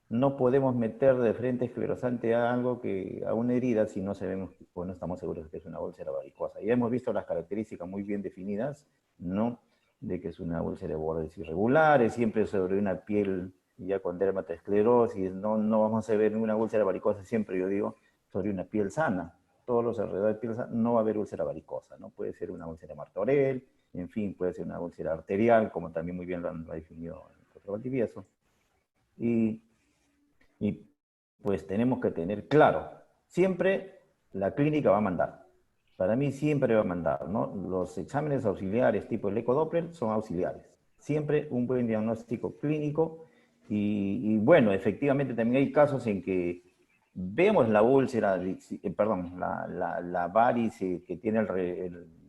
No podemos meter de frente esclerosante a algo a una herida si no sabemos o no estamos seguros de que es una úlcera varicosa. Ya hemos visto las características muy bien definidas, ¿no? De que es una úlcera de bordes irregulares, siempre sobre una piel ya con dermatoesclerosis, no vamos a ver ninguna úlcera varicosa, siempre yo digo, sobre una piel sana. Todos los alrededores de piel sana, no va a haber úlcera varicosa, ¿no? Puede ser una úlcera Martorell, en fin, puede ser una úlcera arterial, como también muy bien lo ha definido el doctor Valdivieso. Y pues tenemos que tener claro, siempre la clínica va a mandar. Para mí siempre va a mandar, ¿no? Los exámenes auxiliares tipo el ecodoppler son auxiliares. Siempre un buen diagnóstico clínico y bueno, efectivamente también hay casos en que vemos la úlcera, perdón, la varice que tiene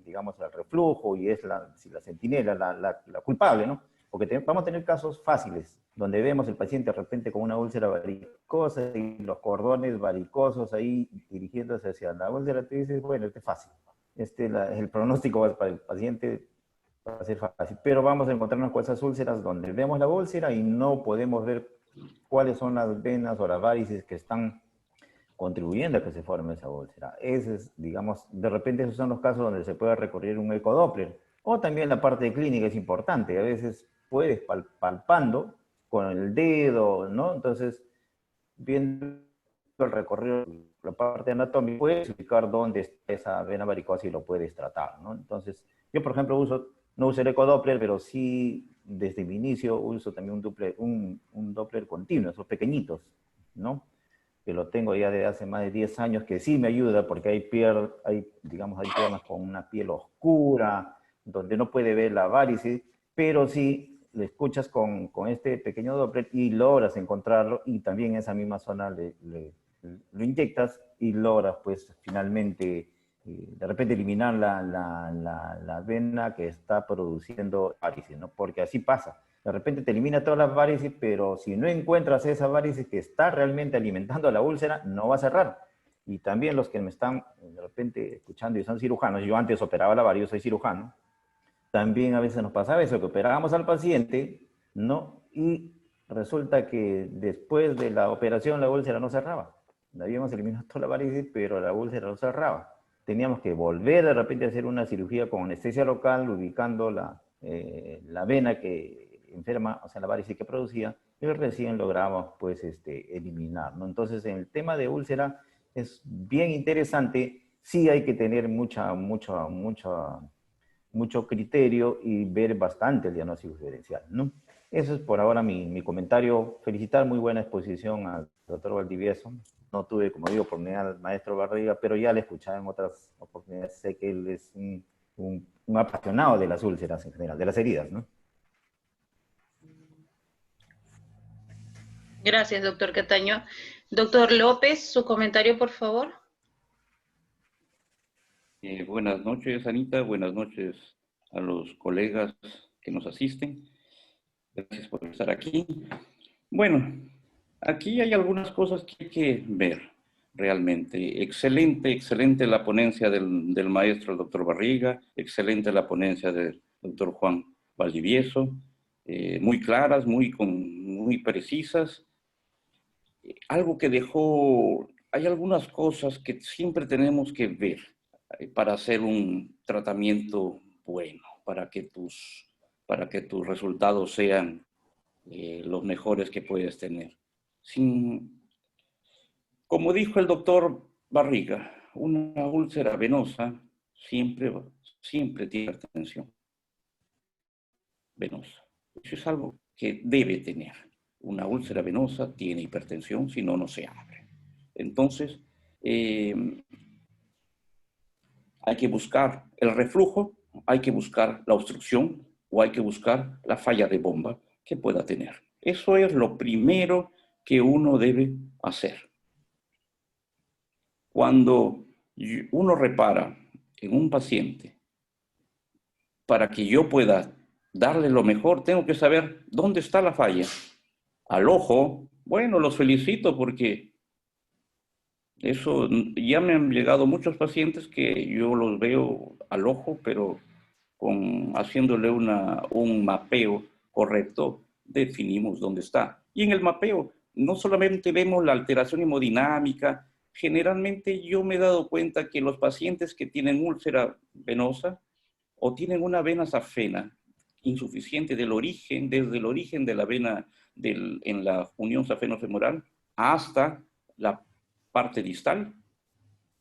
digamos, el reflujo y es la centinela la culpable, ¿no? Porque vamos a tener casos fáciles, donde vemos el paciente de repente con una úlcera varicosa y los cordones varicosos ahí dirigiéndose hacia la úlcera, tú dices, bueno, este es fácil. El pronóstico para el paciente va a ser fácil, pero vamos a encontrarnos con esas úlceras donde vemos la úlcera y no podemos ver cuáles son las venas o las varices que están contribuyendo a que se forme esa úlcera. Ese es, digamos, de repente esos son los casos donde se puede recurrir un ecodoppler. O también la parte clínica es importante. A veces puedes palpando con el dedo, ¿no? Entonces, viendo el recorrido, la parte anatómica, puedes explicar dónde está esa vena varicosa y lo puedes tratar, ¿no? Entonces, yo, por ejemplo, no uso el ecodoppler, pero sí, desde mi inicio, uso también un Doppler continuo, esos pequeñitos, ¿no? Que lo tengo ya desde hace más de 10 años, que sí me ayuda porque hay piernas con una piel oscura, donde no puede ver la varice, pero sí le escuchas con este pequeño Doppler y logras encontrarlo y también en esa misma zona lo inyectas y logras pues finalmente de repente eliminar la vena que está produciendo varices, ¿no? Porque así pasa. De repente te elimina todas las varices, pero si no encuentras esa varices que está realmente alimentando a la úlcera, no va a cerrar. Y también los que me están de repente escuchando y son cirujanos, yo antes operaba la variz, soy cirujano, también a veces nos pasaba eso, que operábamos al paciente, ¿no? Y resulta que después de la operación la úlcera no cerraba. Habíamos eliminado toda la varices, pero la úlcera no cerraba. Teníamos que volver de repente a hacer una cirugía con anestesia local, ubicando la vena que enferma, o sea, la varice que producía, y recién logramos, pues, eliminar, ¿no? Entonces, en el tema de úlcera es bien interesante, sí hay que tener mucho criterio y ver bastante el diagnóstico diferencial, ¿no? Eso es por ahora mi comentario. Felicitar, muy buena exposición al doctor Valdivieso. No tuve, como digo, oportunidad al maestro Barriga, pero ya le escuchaba en otras oportunidades. Sé que él es un apasionado de las úlceras en general, de las heridas, ¿no? Gracias, doctor Cataño. Doctor López, su comentario, por favor. Buenas noches, Anita. Buenas noches a los colegas que nos asisten. Gracias por estar aquí. Bueno, aquí hay algunas cosas que hay que ver realmente. Excelente la ponencia del maestro, el doctor Barriga. Excelente la ponencia del doctor Juan Valdivieso. Muy claras, muy precisas. Algo que dejó, hay algunas cosas que siempre tenemos que ver para hacer un tratamiento bueno, para que tus resultados sean los mejores que puedes tener. Como dijo el doctor Barriga, una úlcera venosa siempre tiene hipertensión venosa. Eso es algo que debe tener. Una úlcera venosa tiene hipertensión, si no, no se abre. Entonces, hay que buscar el reflujo, hay que buscar la obstrucción o hay que buscar la falla de bomba que pueda tener. Eso es lo primero que uno debe hacer. Cuando uno repara en un paciente, para que yo pueda darle lo mejor, tengo que saber dónde está la falla. Al ojo, bueno, los felicito porque eso, ya me han llegado muchos pacientes que yo los veo al ojo, pero haciéndole un mapeo correcto, definimos dónde está. Y en el mapeo no solamente vemos la alteración hemodinámica, generalmente yo me he dado cuenta que los pacientes que tienen úlcera venosa o tienen una vena safena insuficiente del origen, desde el origen de la vena en la unión safeno-femoral hasta la parte distal,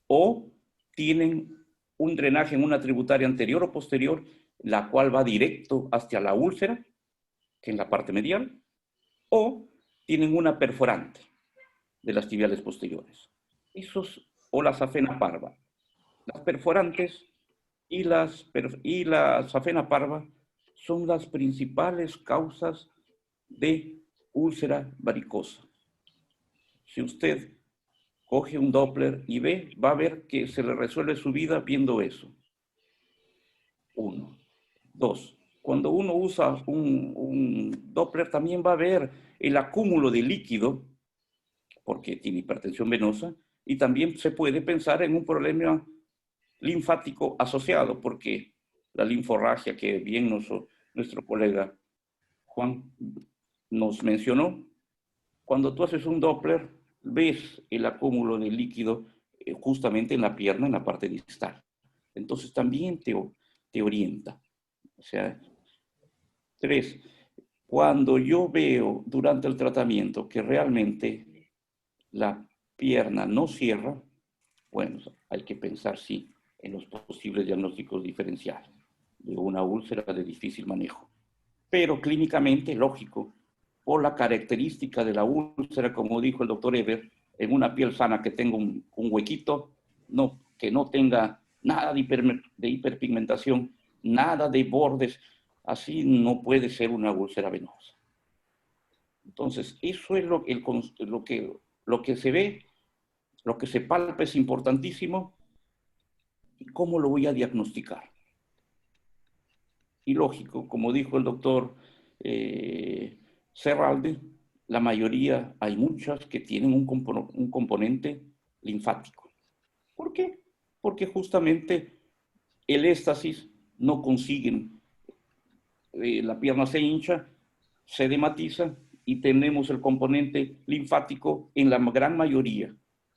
o tienen un drenaje en una tributaria anterior o posterior, la cual va directo hacia la úlcera, que es la parte medial, o tienen una perforante de las tibiales posteriores. O la safena parva. Las perforantes y la safena parva son las principales causas de úlcera varicosa. Si usted coge un Doppler y va a ver que se le resuelve su vida viendo eso. 1. 2. Cuando uno usa un Doppler también va a ver el acúmulo de líquido, porque tiene hipertensión venosa, y también se puede pensar en un problema linfático asociado, porque la linforragia que bien nuestro colega Juan nos mencionó, cuando tú haces un Doppler, ves el acúmulo de líquido justamente en la pierna, en la parte distal. Entonces también te orienta. O sea, 3. Cuando yo veo durante el tratamiento que realmente la pierna no cierra, bueno, hay que pensar, sí, en los posibles diagnósticos diferenciales de una úlcera de difícil manejo. Pero clínicamente, lógico, por la característica de la úlcera, como dijo el doctor Eber, en una piel sana que tenga un huequito, que no tenga nada de hiperpigmentación, nada de bordes, así no puede ser una úlcera venosa. Entonces, eso es lo que se ve, lo que se palpa es importantísimo. ¿Y cómo lo voy a diagnosticar? Y lógico, como dijo el doctor Serralde, la mayoría, hay muchas que tienen un componente linfático. ¿Por qué? Porque justamente el éstasis no consiguen, la pierna se hincha, se edematiza y tenemos el componente linfático en la gran mayoría.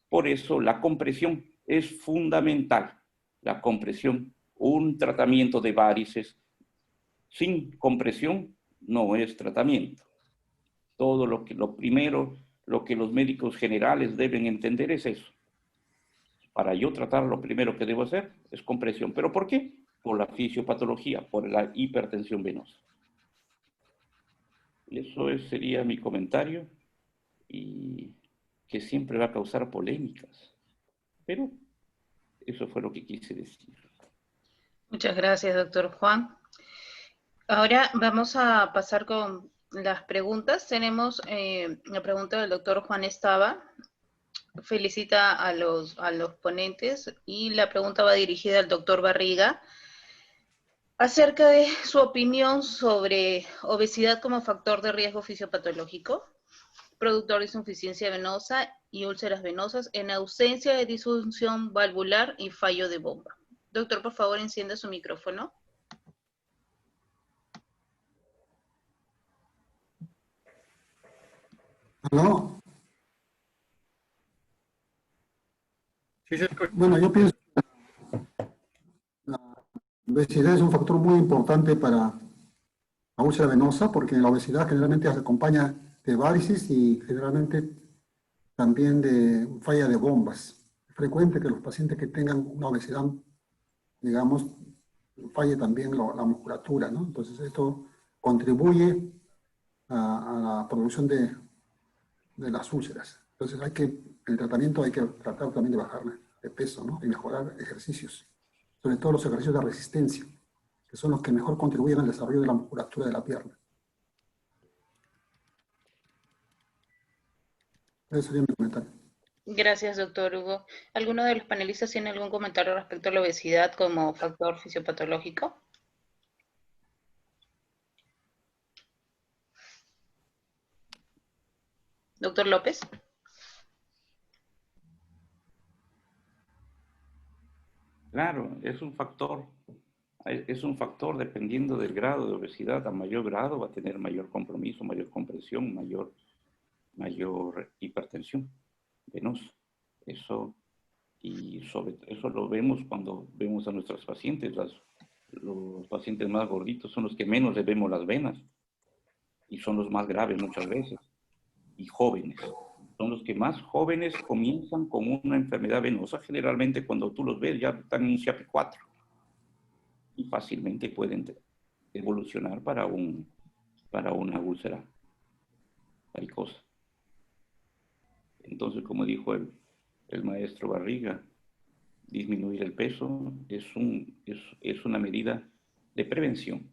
Por eso la compresión es fundamental. La compresión, un tratamiento de varices sin compresión no es tratamiento. Lo primero, lo que los médicos generales deben entender es eso. Para yo tratar, lo primero que debo hacer es compresión. ¿Pero por qué? Por la fisiopatología, por la hipertensión venosa. Eso sería mi comentario, y que siempre va a causar polémicas. Pero eso fue lo que quise decir. Muchas gracias, doctor Juan. Ahora vamos a pasar con las preguntas. Tenemos la pregunta del doctor Juan Estaba. Felicita a los ponentes y la pregunta va dirigida al doctor Barriga acerca de su opinión sobre obesidad como factor de riesgo fisiopatológico, productor de insuficiencia venosa y úlceras venosas en ausencia de disfunción valvular y fallo de bomba. Doctor, por favor, encienda su micrófono. ¿No? Sí, se escucha. Bueno, yo pienso que la obesidad es un factor muy importante para la úlcera venosa, porque la obesidad generalmente se acompaña de varices y generalmente también de falla de bombas. Es frecuente que los pacientes que tengan una obesidad, digamos, falle también la musculatura, ¿no? Entonces esto contribuye a la producción de las úlceras. Entonces el tratamiento hay que tratar también de bajar de peso, ¿no? Y mejorar ejercicios, sobre todo los ejercicios de resistencia, que son los que mejor contribuyen al desarrollo de la musculatura de la pierna. Ese sería mi comentario. Gracias, doctor Hugo. ¿Alguno de los panelistas tiene algún comentario respecto a la obesidad como factor fisiopatológico? Doctor López. Claro, es un factor. Es un factor dependiendo del grado de obesidad. A mayor grado va a tener mayor compromiso, mayor compresión, mayor hipertensión venosa. Eso, y sobre eso lo vemos cuando vemos a nuestros pacientes. Los pacientes más gorditos son los que menos le vemos las venas y son los más graves muchas veces. Y jóvenes. Son los que más jóvenes comienzan con una enfermedad venosa. Generalmente cuando tú los ves ya están en un CIAP4 y fácilmente pueden evolucionar para una úlcera varicosa. Entonces, como dijo el maestro Barriga, disminuir el peso es una medida de prevención.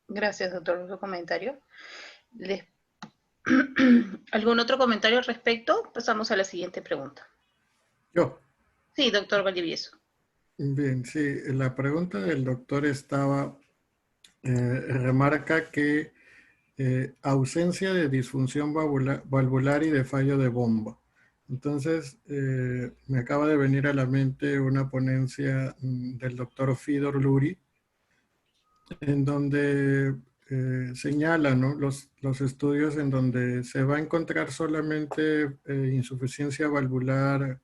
Gracias, doctor, por su comentario. ¿Algún otro comentario al respecto? Pasamos a la siguiente pregunta. Yo. Sí, doctor Valdivieso. Bien, sí, la pregunta del doctor estaba, remarca que ausencia de disfunción valvular y de fallo de bomba. Entonces, me acaba de venir a la mente una ponencia del doctor Fidor Luri, en donde señala, ¿no?, los estudios en donde se va a encontrar solamente insuficiencia valvular,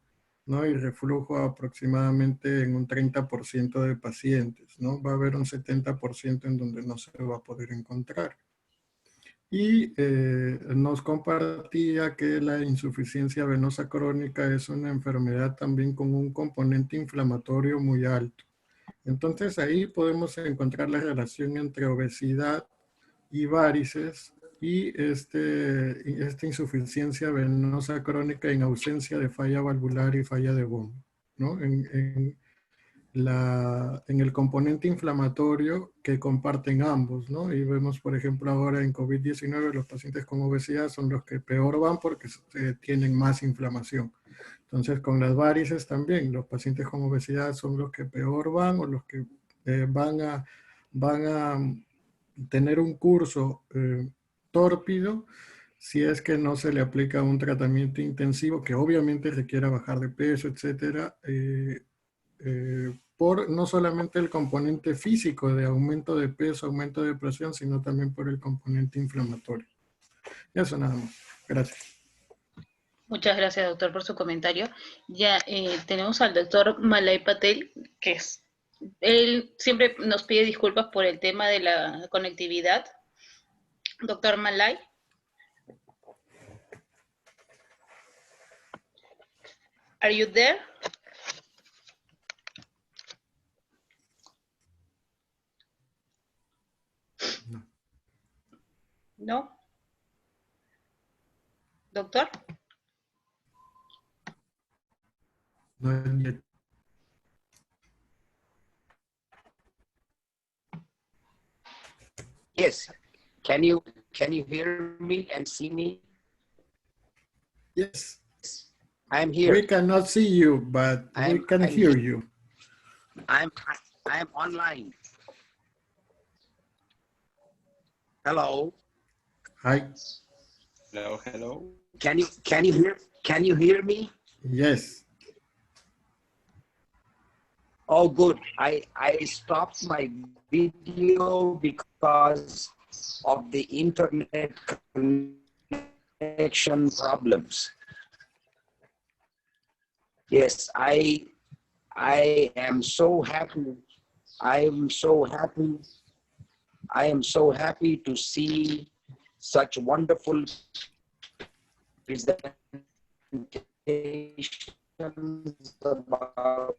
¿no?, y reflujo aproximadamente en un 30% de pacientes, ¿no? Va a haber un 70% en donde no se va a poder encontrar. Y nos compartía que la insuficiencia venosa crónica es una enfermedad también con un componente inflamatorio muy alto. Entonces ahí podemos encontrar la relación entre obesidad y varices y esta insuficiencia venosa crónica en ausencia de falla valvular y falla de bomba, ¿no? En el componente inflamatorio que comparten ambos, ¿no? Y vemos, por ejemplo, ahora en COVID-19 los pacientes con obesidad son los que peor van porque tienen más inflamación. Entonces, con las varices también, los pacientes con obesidad son los que peor van o los que van a tener un curso tórpido si es que no se le aplica un tratamiento intensivo que obviamente requiera bajar de peso, etcétera, por no solamente el componente físico de aumento de peso, aumento de presión, sino también por el componente inflamatorio. Eso nada más. Gracias. Muchas gracias, doctor, por su comentario. Ya tenemos al doctor Malay Patel, que él siempre nos pide disculpas por el tema de la conectividad. Doctor Malay. Are you there? No. Doctor. No, yes. Can you hear me and see me? yes. I'm here. We cannot see you, but we can hear you. I'm online. Hello. Hi. Hello, hello. Can you hear me? Yes. Oh, good. I stopped my video because of the internet connection problems. Yes, I am so happy. I am so happy to see such wonderful presentations about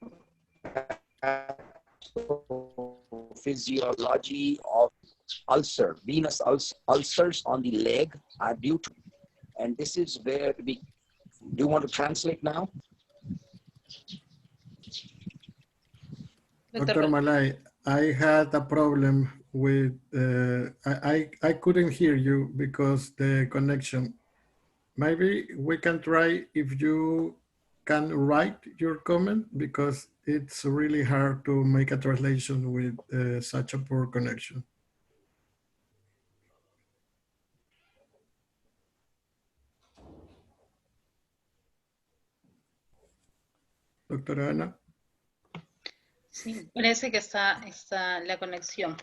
physiology of ulcer. Venous ulcers on the leg are due to, and this is where we, do you want to translate now? Dr. Malay, I had a problem with, I couldn't hear you because the connection. Maybe we can try if you can write your comment because it's really hard to make a translation with such a poor connection. doctora Ana. Sí, parece que está la conexión.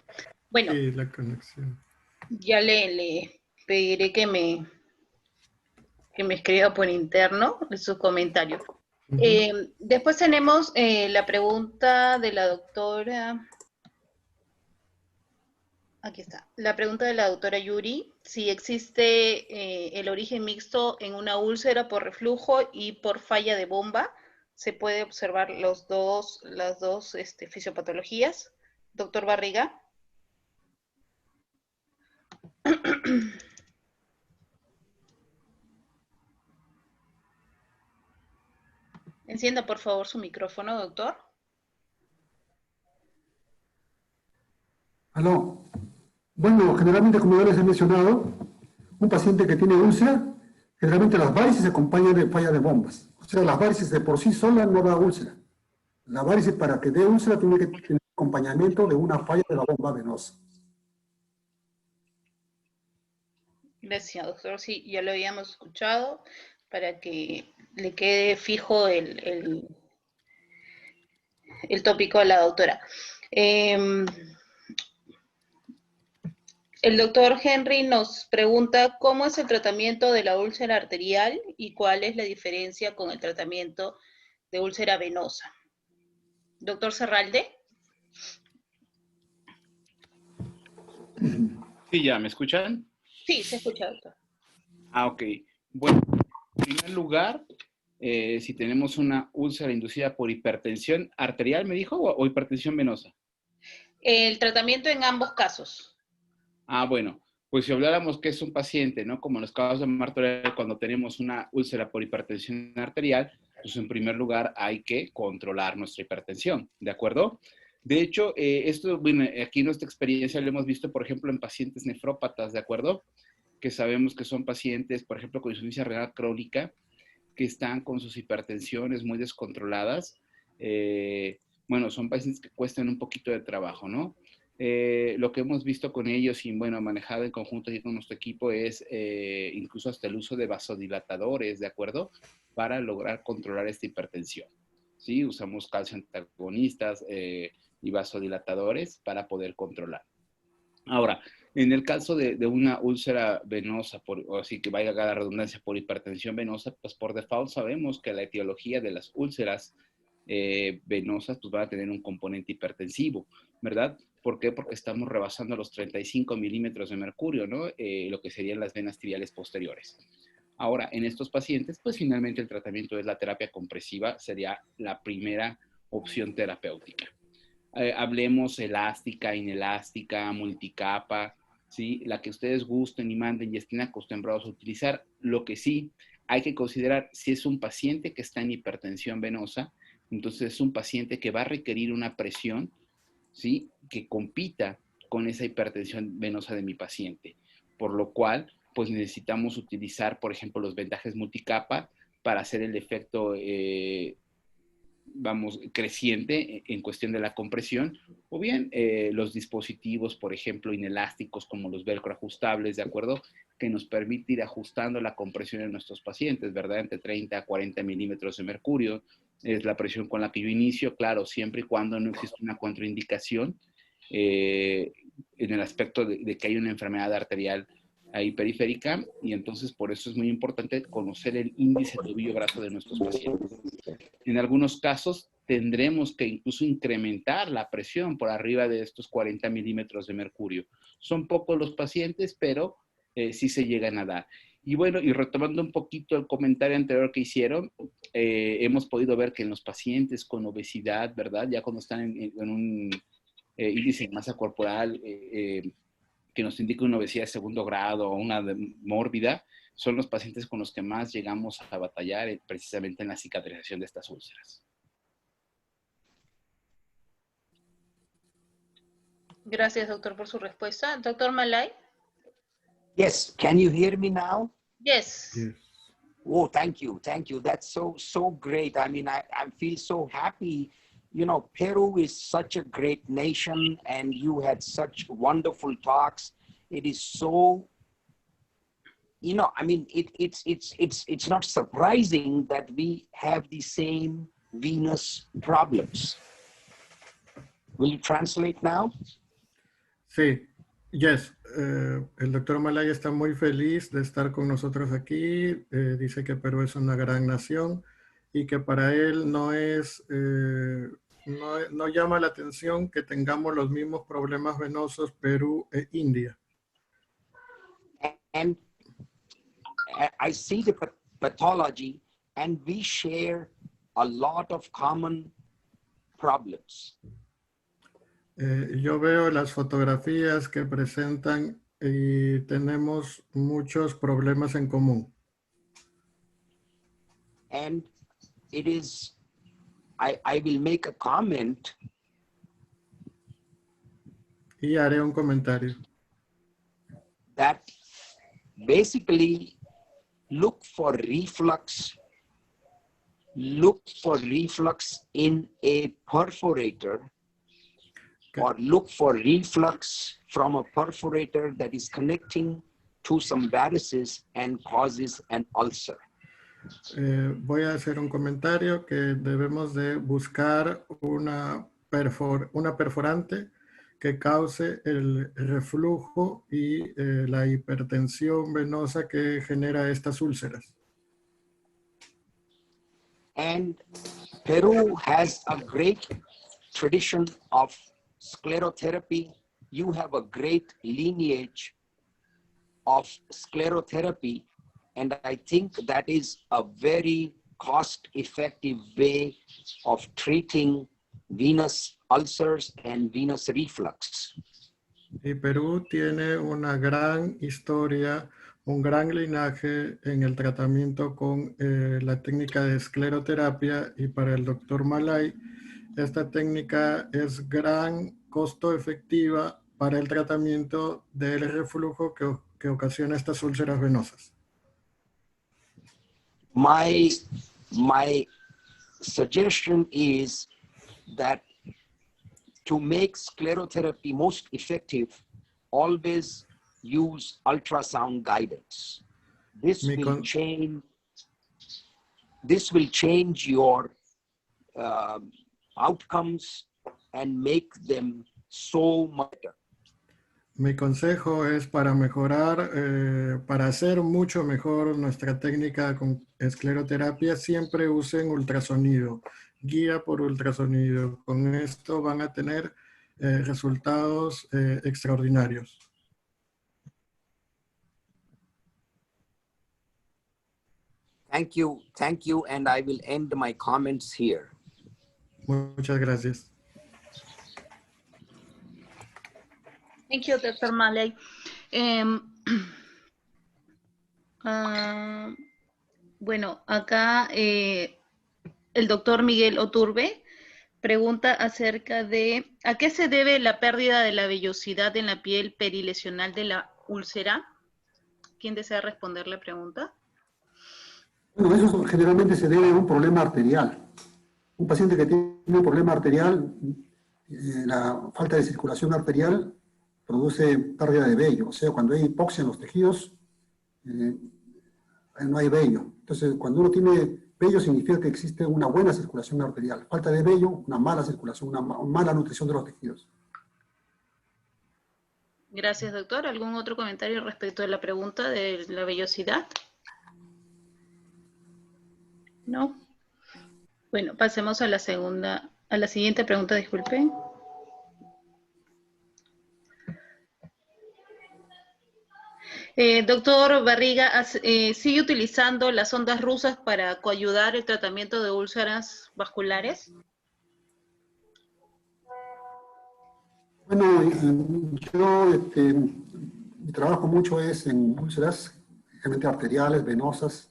Bueno, Sí, la conexión. ya le pediré que me escriba por interno su comentario. Después tenemos la pregunta de la doctora. Aquí está. La pregunta de la doctora Yuri, si existe el origen mixto en una úlcera por reflujo y por falla de bomba, se puede observar las dos fisiopatologías. Doctor Barriga. Encienda por favor su micrófono, doctor. Aló. Bueno, generalmente, como ya les he mencionado, un paciente que tiene úlcera, generalmente las varices se acompañan de falla de bombas. O sea, las varices de por sí solas no da úlcera. La varice, para que dé úlcera, tiene que tener acompañamiento de una falla de la bomba venosa. Gracias, doctor. Sí, ya lo habíamos escuchado para que le quede fijo el tópico a la doctora. El doctor Henry nos pregunta cómo es el tratamiento de la úlcera arterial y cuál es la diferencia con el tratamiento de úlcera venosa. Doctor Serralde. Sí, ya, ¿me escuchan? Sí, se escucha, doctor. Ah, ok. Bueno, en primer lugar, si tenemos una úlcera inducida por hipertensión arterial, ¿me dijo? ¿O hipertensión venosa? El tratamiento en ambos casos. Ah, bueno, pues si habláramos que es un paciente, ¿no? Como en los casos de Martorell, cuando tenemos una úlcera por hipertensión arterial, pues en primer lugar hay que controlar nuestra hipertensión, ¿de acuerdo? De hecho, esto, bueno, aquí en nuestra experiencia lo hemos visto, por ejemplo, en pacientes nefrópatas, ¿de acuerdo? Que sabemos que son pacientes, por ejemplo, con insuficiencia renal crónica, que están con sus hipertensiones muy descontroladas. Bueno, son pacientes que cuestan un poquito de trabajo, ¿no? Lo que hemos visto con ellos y, bueno, manejado en conjunto aquí con nuestro equipo es incluso hasta el uso de vasodilatadores, ¿de acuerdo? Para lograr controlar esta hipertensión. ¿Sí? Usamos calcio antagonistas y vasodilatadores para poder controlar. Ahora, en el caso de una úlcera venosa, o así que vaya a la redundancia, por hipertensión venosa, pues por default sabemos que la etiología de las úlceras venosas pues van a tener un componente hipertensivo, ¿verdad? ¿Por qué? Porque estamos rebasando los 35 milímetros de mercurio, ¿no? Lo que serían las venas tibiales posteriores. Ahora, en estos pacientes, pues finalmente el tratamiento de la terapia compresiva sería la primera opción terapéutica. Hablemos elástica, inelástica, multicapa, ¿sí? La que ustedes gusten y manden y estén acostumbrados a utilizar. Lo que sí hay que considerar, si es un paciente que está en hipertensión venosa, entonces es un paciente que va a requerir una presión, ¿sí? Que compita con esa hipertensión venosa de mi paciente. Por lo cual, pues necesitamos utilizar, por ejemplo, los vendajes multicapa para hacer el efecto vamos, creciente en cuestión de la compresión, o bien los dispositivos, por ejemplo, inelásticos como los velcro ajustables, ¿de acuerdo? Que nos permite ir ajustando la compresión en nuestros pacientes, ¿verdad? Entre 30 a 40 milímetros de mercurio es la presión con la que yo inicio, claro, siempre y cuando no existe una contraindicación en el aspecto de que hay una enfermedad arterial ahí periférica, y entonces por eso es muy importante conocer el índice tobillo graso de nuestros pacientes. En algunos casos tendremos que incluso incrementar la presión por arriba de estos 40 milímetros de mercurio. Son pocos los pacientes, pero sí se llegan a dar. Y bueno, y retomando un poquito el comentario anterior que hicieron, hemos podido ver que en los pacientes con obesidad, ¿verdad? Ya cuando están en un índice de masa corporal que nos indica una obesidad de segundo grado o una mórbida, son los pacientes con los que más llegamos a batallar precisamente en la cicatrización de estas úlceras. Gracias, doctor, por su respuesta. Doctor Malay. Yes, can you hear me now? Yes. Yes. Oh, thank you. Thank you. That's so great. I mean, I feel so happy. You know, Peru is such a great nation and you had such wonderful talks. It is so, I mean, it's not surprising that we have the same venous problems. Will you translate now? Sí, yes. El doctor Malay está muy feliz de estar con nosotros aquí. Dice que Perú es una gran nación y que para él no llama la atención que tengamos los mismos problemas venosos Perú e India. And I see the pathology, and we share a lot of common problems. Yo veo las fotografías que presentan y tenemos muchos problemas en común. And it is, I will make a comment. Y haré un comentario. That basically look for reflux in a perforator, or look for reflux from a perforator that is connecting to some varices and causes an ulcer. Voy a hacer un comentario que debemos de buscar una perforante que cause el reflujo y la hipertensión venosa que genera estas úlceras. And Peru has a great tradition of sclerotherapy. You have a great lineage of sclerotherapy, and I think that is a very cost-effective way of treating venous ulcers and venous reflux. Y Perú tiene una gran historia, un gran linaje en el tratamiento con la técnica de escleroterapia, y para el doctor Malay, esta técnica es gran costo efectiva para el tratamiento del reflujo que ocasiona estas úlceras venosas. My suggestion is that to make sclerotherapy most effective, always use ultrasound guidance. This will change your outcomes and make them so much better. Mi consejo es para mejorar, para hacer mucho mejor nuestra técnica con escleroterapia, siempre usen ultrasonido, guía por ultrasonido. Con esto van a tener resultados extraordinarios. Thank you, and I will end my comments here. Muchas gracias. Thank you, Dr. Malay. Bueno, acá el doctor Miguel Oturbe pregunta acerca de ¿a qué se debe la pérdida de la vellosidad en la piel perilesional de la úlcera? ¿Quién desea responder la pregunta? Bueno, eso generalmente se debe a un problema arterial. Un paciente que tiene un problema arterial, la falta de circulación arterial produce pérdida de vello. O sea, cuando hay hipoxia en los tejidos, no hay vello. Entonces, cuando uno tiene vello, significa que existe una buena circulación arterial. Falta de vello, una mala circulación, una mala nutrición de los tejidos. Gracias, doctor. ¿Algún otro comentario respecto de la pregunta de la vellosidad? ¿No? Bueno, pasemos a la siguiente pregunta, disculpen. Doctor Barriga, ¿sigue utilizando las ondas rusas para coayudar el tratamiento de úlceras vasculares? Bueno, yo mi trabajo mucho es en úlceras, generalmente arteriales, venosas,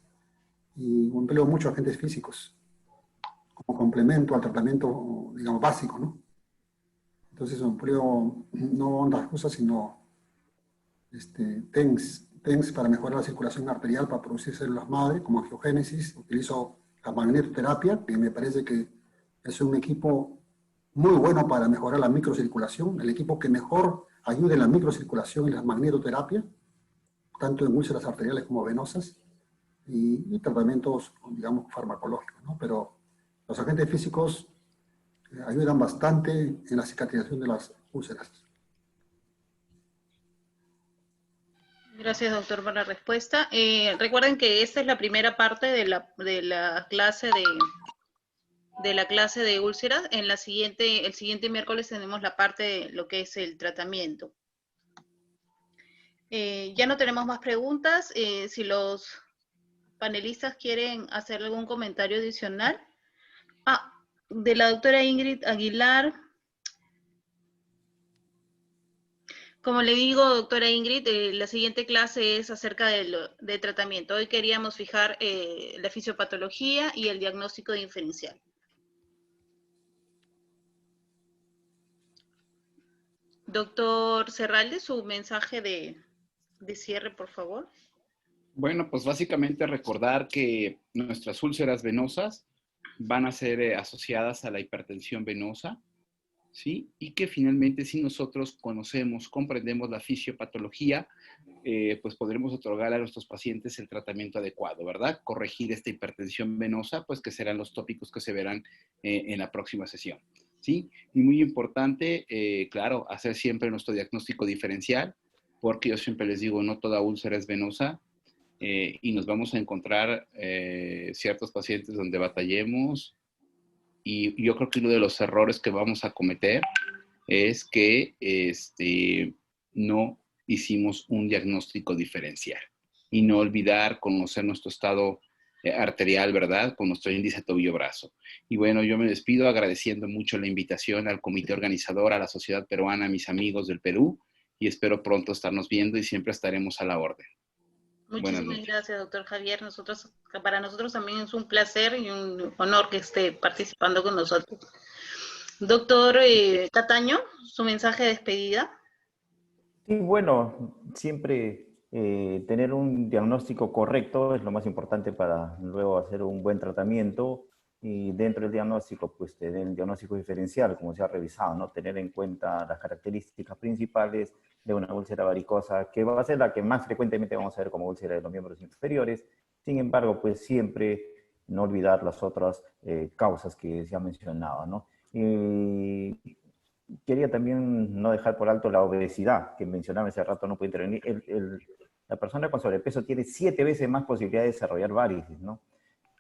y empleo mucho agentes físicos como complemento al tratamiento, digamos, básico, ¿no? Entonces empleo no ondas rusas, sino TENS para mejorar la circulación arterial, para producir células madre, como angiogénesis. Utilizo la magnetoterapia, que me parece que es un equipo muy bueno para mejorar la microcirculación, el equipo que mejor ayuda en la microcirculación y la magnetoterapia, tanto en úlceras arteriales como venosas, y tratamientos, digamos, farmacológicos, ¿no? Pero Los agentes físicos ayudan bastante en la cicatrización de las úlceras. Gracias, doctor, por la respuesta. Recuerden que esta es la primera parte de la clase de úlceras. El siguiente miércoles tenemos la parte de lo que es el tratamiento. Ya no tenemos más preguntas. Si los panelistas quieren hacer algún comentario adicional. De la doctora Ingrid Aguilar. Como le digo, doctora Ingrid, la siguiente clase es acerca de tratamiento. Hoy queríamos fijar la fisiopatología y el diagnóstico diferencial. Doctor Serralde, su mensaje de cierre, por favor. Bueno, pues básicamente recordar que nuestras úlceras venosas van a ser asociadas a la hipertensión venosa, ¿sí? Y que finalmente si nosotros conocemos, comprendemos la fisiopatología, pues podremos otorgar a nuestros pacientes el tratamiento adecuado, ¿verdad? Corregir esta hipertensión venosa, pues que serán los tópicos que se verán en la próxima sesión, ¿sí? Y muy importante, claro, hacer siempre nuestro diagnóstico diferencial, porque yo siempre les digo, no toda úlcera es venosa, y nos vamos a encontrar ciertos pacientes donde batallemos, y yo creo que uno de los errores que vamos a cometer es que no hicimos un diagnóstico diferencial. Y no olvidar conocer nuestro estado arterial, ¿verdad? Con nuestro índice tobillo-brazo. Y bueno, yo me despido agradeciendo mucho la invitación al comité organizador, a la Sociedad Peruana, a mis amigos del Perú, y espero pronto estarnos viendo y siempre estaremos a la orden. Muchísimas gracias, doctor Javier. Para nosotros también es un placer y un honor que esté participando con nosotros. Doctor Cataño, su mensaje de despedida. Sí, bueno, siempre tener un diagnóstico correcto es lo más importante para luego hacer un buen tratamiento, y dentro del diagnóstico, pues tener el diagnóstico diferencial, como se ha revisado, ¿no? Tener en cuenta las características principales de una úlcera varicosa, que va a ser la que más frecuentemente vamos a ver como úlcera de los miembros inferiores. Sin embargo, pues siempre no olvidar las otras causas que se han mencionado, ¿no? Quería también no dejar por alto la obesidad, que mencionaba hace rato, no puede intervenir. La persona con sobrepeso tiene 7 veces más posibilidad de desarrollar varices, ¿no?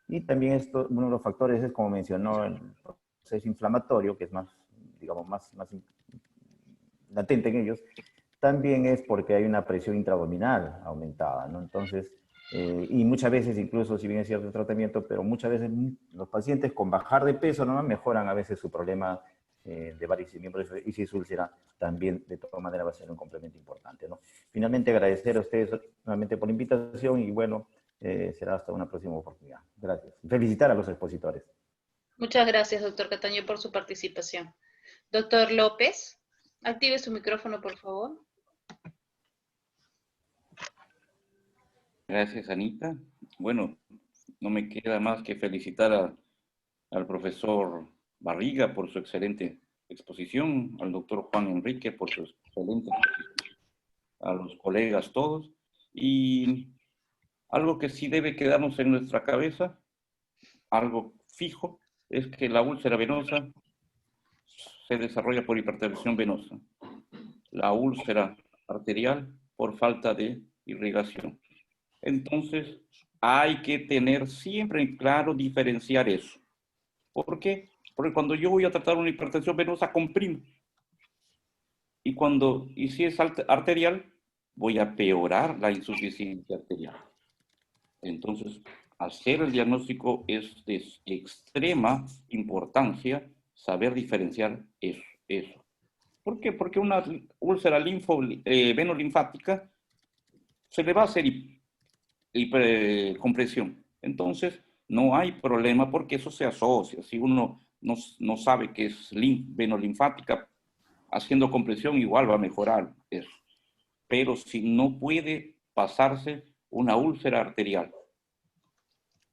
Y también esto, uno de los factores es, como mencionó, el proceso inflamatorio, que es más, digamos, más latente en ellos. También es porque hay una presión intraabdominal aumentada, ¿no? Entonces, y muchas veces, incluso si bien es cierto el tratamiento, pero muchas veces los pacientes con bajar de peso no mejoran a veces su problema de varices miembros, y si es úlcera, también de todas maneras va a ser un complemento importante, ¿no? Finalmente, agradecer a ustedes nuevamente por la invitación, y bueno, será hasta una próxima oportunidad. Gracias. Felicitar a los expositores. Muchas gracias, doctor Cataño, por su participación. Doctor López, active su micrófono, por favor. Gracias, Anita. Bueno, no me queda más que felicitar al profesor Barriga por su excelente exposición, al doctor Juan Enrique por su excelente exposición, a los colegas todos. Y algo que sí debe quedarnos en nuestra cabeza, algo fijo, es que la úlcera venosa se desarrolla por hipertensión venosa. La úlcera arterial por falta de irrigación. Entonces, hay que tener siempre en claro diferenciar eso. ¿Por qué? Porque cuando yo voy a tratar una hipertensión venosa, comprimo. Y si es arterial, voy a peorar la insuficiencia arterial. Entonces, hacer el diagnóstico es de extrema importancia saber diferenciar eso. ¿Por qué? Porque una úlcera venolinfática se le va a hacer hipercompresión. Entonces, no hay problema porque eso se asocia. Si uno no sabe que es venolinfática, haciendo compresión igual va a mejorar eso. Pero si no puede pasarse una úlcera arterial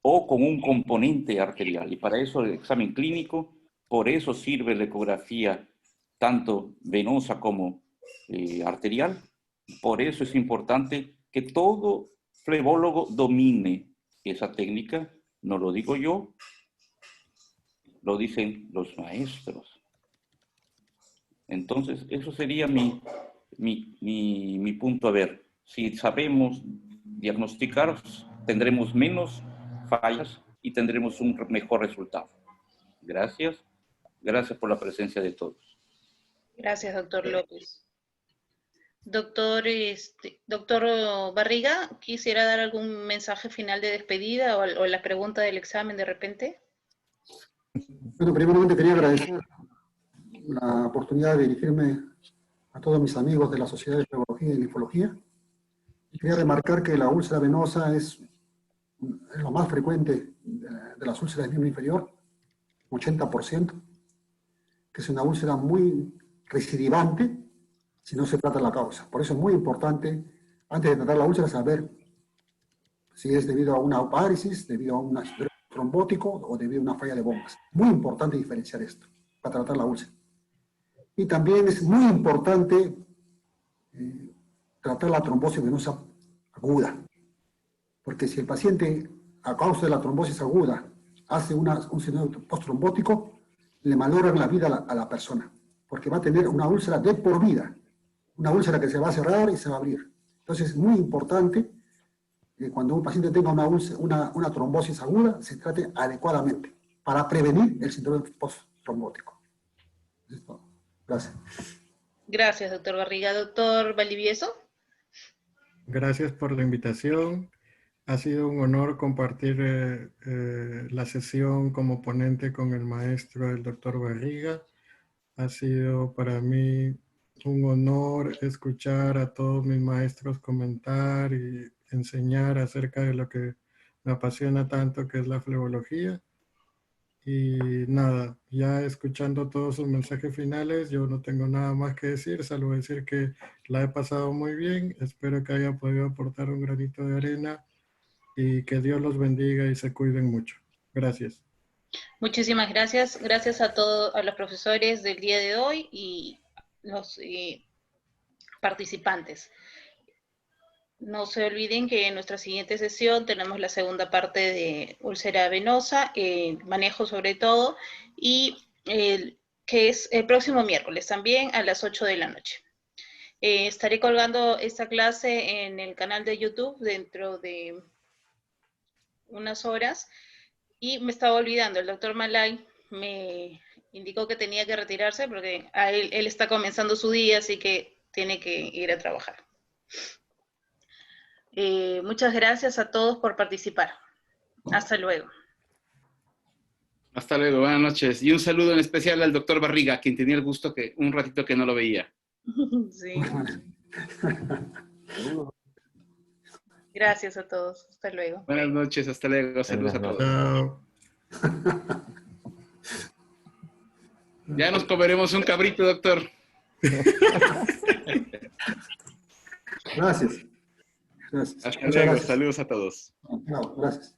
o con un componente arterial, y para eso el examen clínico, por eso sirve la ecografía tanto venosa como arterial. Por eso es importante que todo flebólogo domine esa técnica. No lo digo yo, lo dicen los maestros. Entonces, eso sería mi punto a ver. Si sabemos diagnosticar, tendremos menos fallas y tendremos un mejor resultado. Gracias. Gracias por la presencia de todos. Gracias, doctor López. Doctor Barriga, ¿quisiera dar algún mensaje final de despedida o la pregunta del examen de repente? Bueno, primeramente quería agradecer la oportunidad de dirigirme a todos mis amigos de la Sociedad de Flebología y Linfología. Y quería remarcar que la úlcera venosa es lo más frecuente de las úlceras del miembro inferior, 80%, que es una úlcera muy recidivante si no se trata la causa. Por eso es muy importante, antes de tratar la úlcera, saber si es debido a una parálisis, debido a un trombótico o debido a una falla de bombas. Muy importante diferenciar esto para tratar la úlcera. Y también es muy importante tratar la trombosis venosa aguda, porque si el paciente, a causa de la trombosis aguda, hace un síndrome postrombótico, le malogran la vida a la persona, porque va a tener una úlcera de por vida, una úlcera que se va a cerrar y se va a abrir. Entonces es muy importante que cuando un paciente tenga una trombosis aguda, se trate adecuadamente para prevenir el síndrome postrombótico. Eso es todo. Gracias. Gracias, doctor Barriga. Doctor Valdivieso. Gracias por la invitación. Ha sido un honor compartir la sesión como ponente con el maestro, el doctor Barriga. Ha sido para mí un honor escuchar a todos mis maestros comentar y enseñar acerca de lo que me apasiona tanto, que es la flebología. Y nada, ya escuchando todos sus mensajes finales, yo no tengo nada más que decir, salvo decir que la he pasado muy bien. Espero que haya podido aportar un granito de arena y que Dios los bendiga y se cuiden mucho. Gracias. Muchísimas gracias. Gracias a todos, a los profesores del día de hoy y los participantes. No se olviden que en nuestra siguiente sesión tenemos la segunda parte de úlcera venosa, manejo sobre todo, y que es el próximo miércoles también a las 8 de la noche. Estaré colgando esta clase en el canal de YouTube dentro de unas horas. Y me estaba olvidando, el doctor Malay me indicó que tenía que retirarse porque él está comenzando su día, así que tiene que ir a trabajar. Muchas gracias a todos por participar. Hasta luego. Hasta luego, buenas noches. Y un saludo en especial al doctor Barriga, quien tenía el gusto que un ratito que no lo veía. Sí. Gracias a todos. Hasta luego. Buenas noches, hasta luego. Saludos a todos. Chao. Ya nos comeremos un cabrito, doctor. Gracias. Gracias. Hasta Muchas luego, gracias. saludos a todos. No, gracias.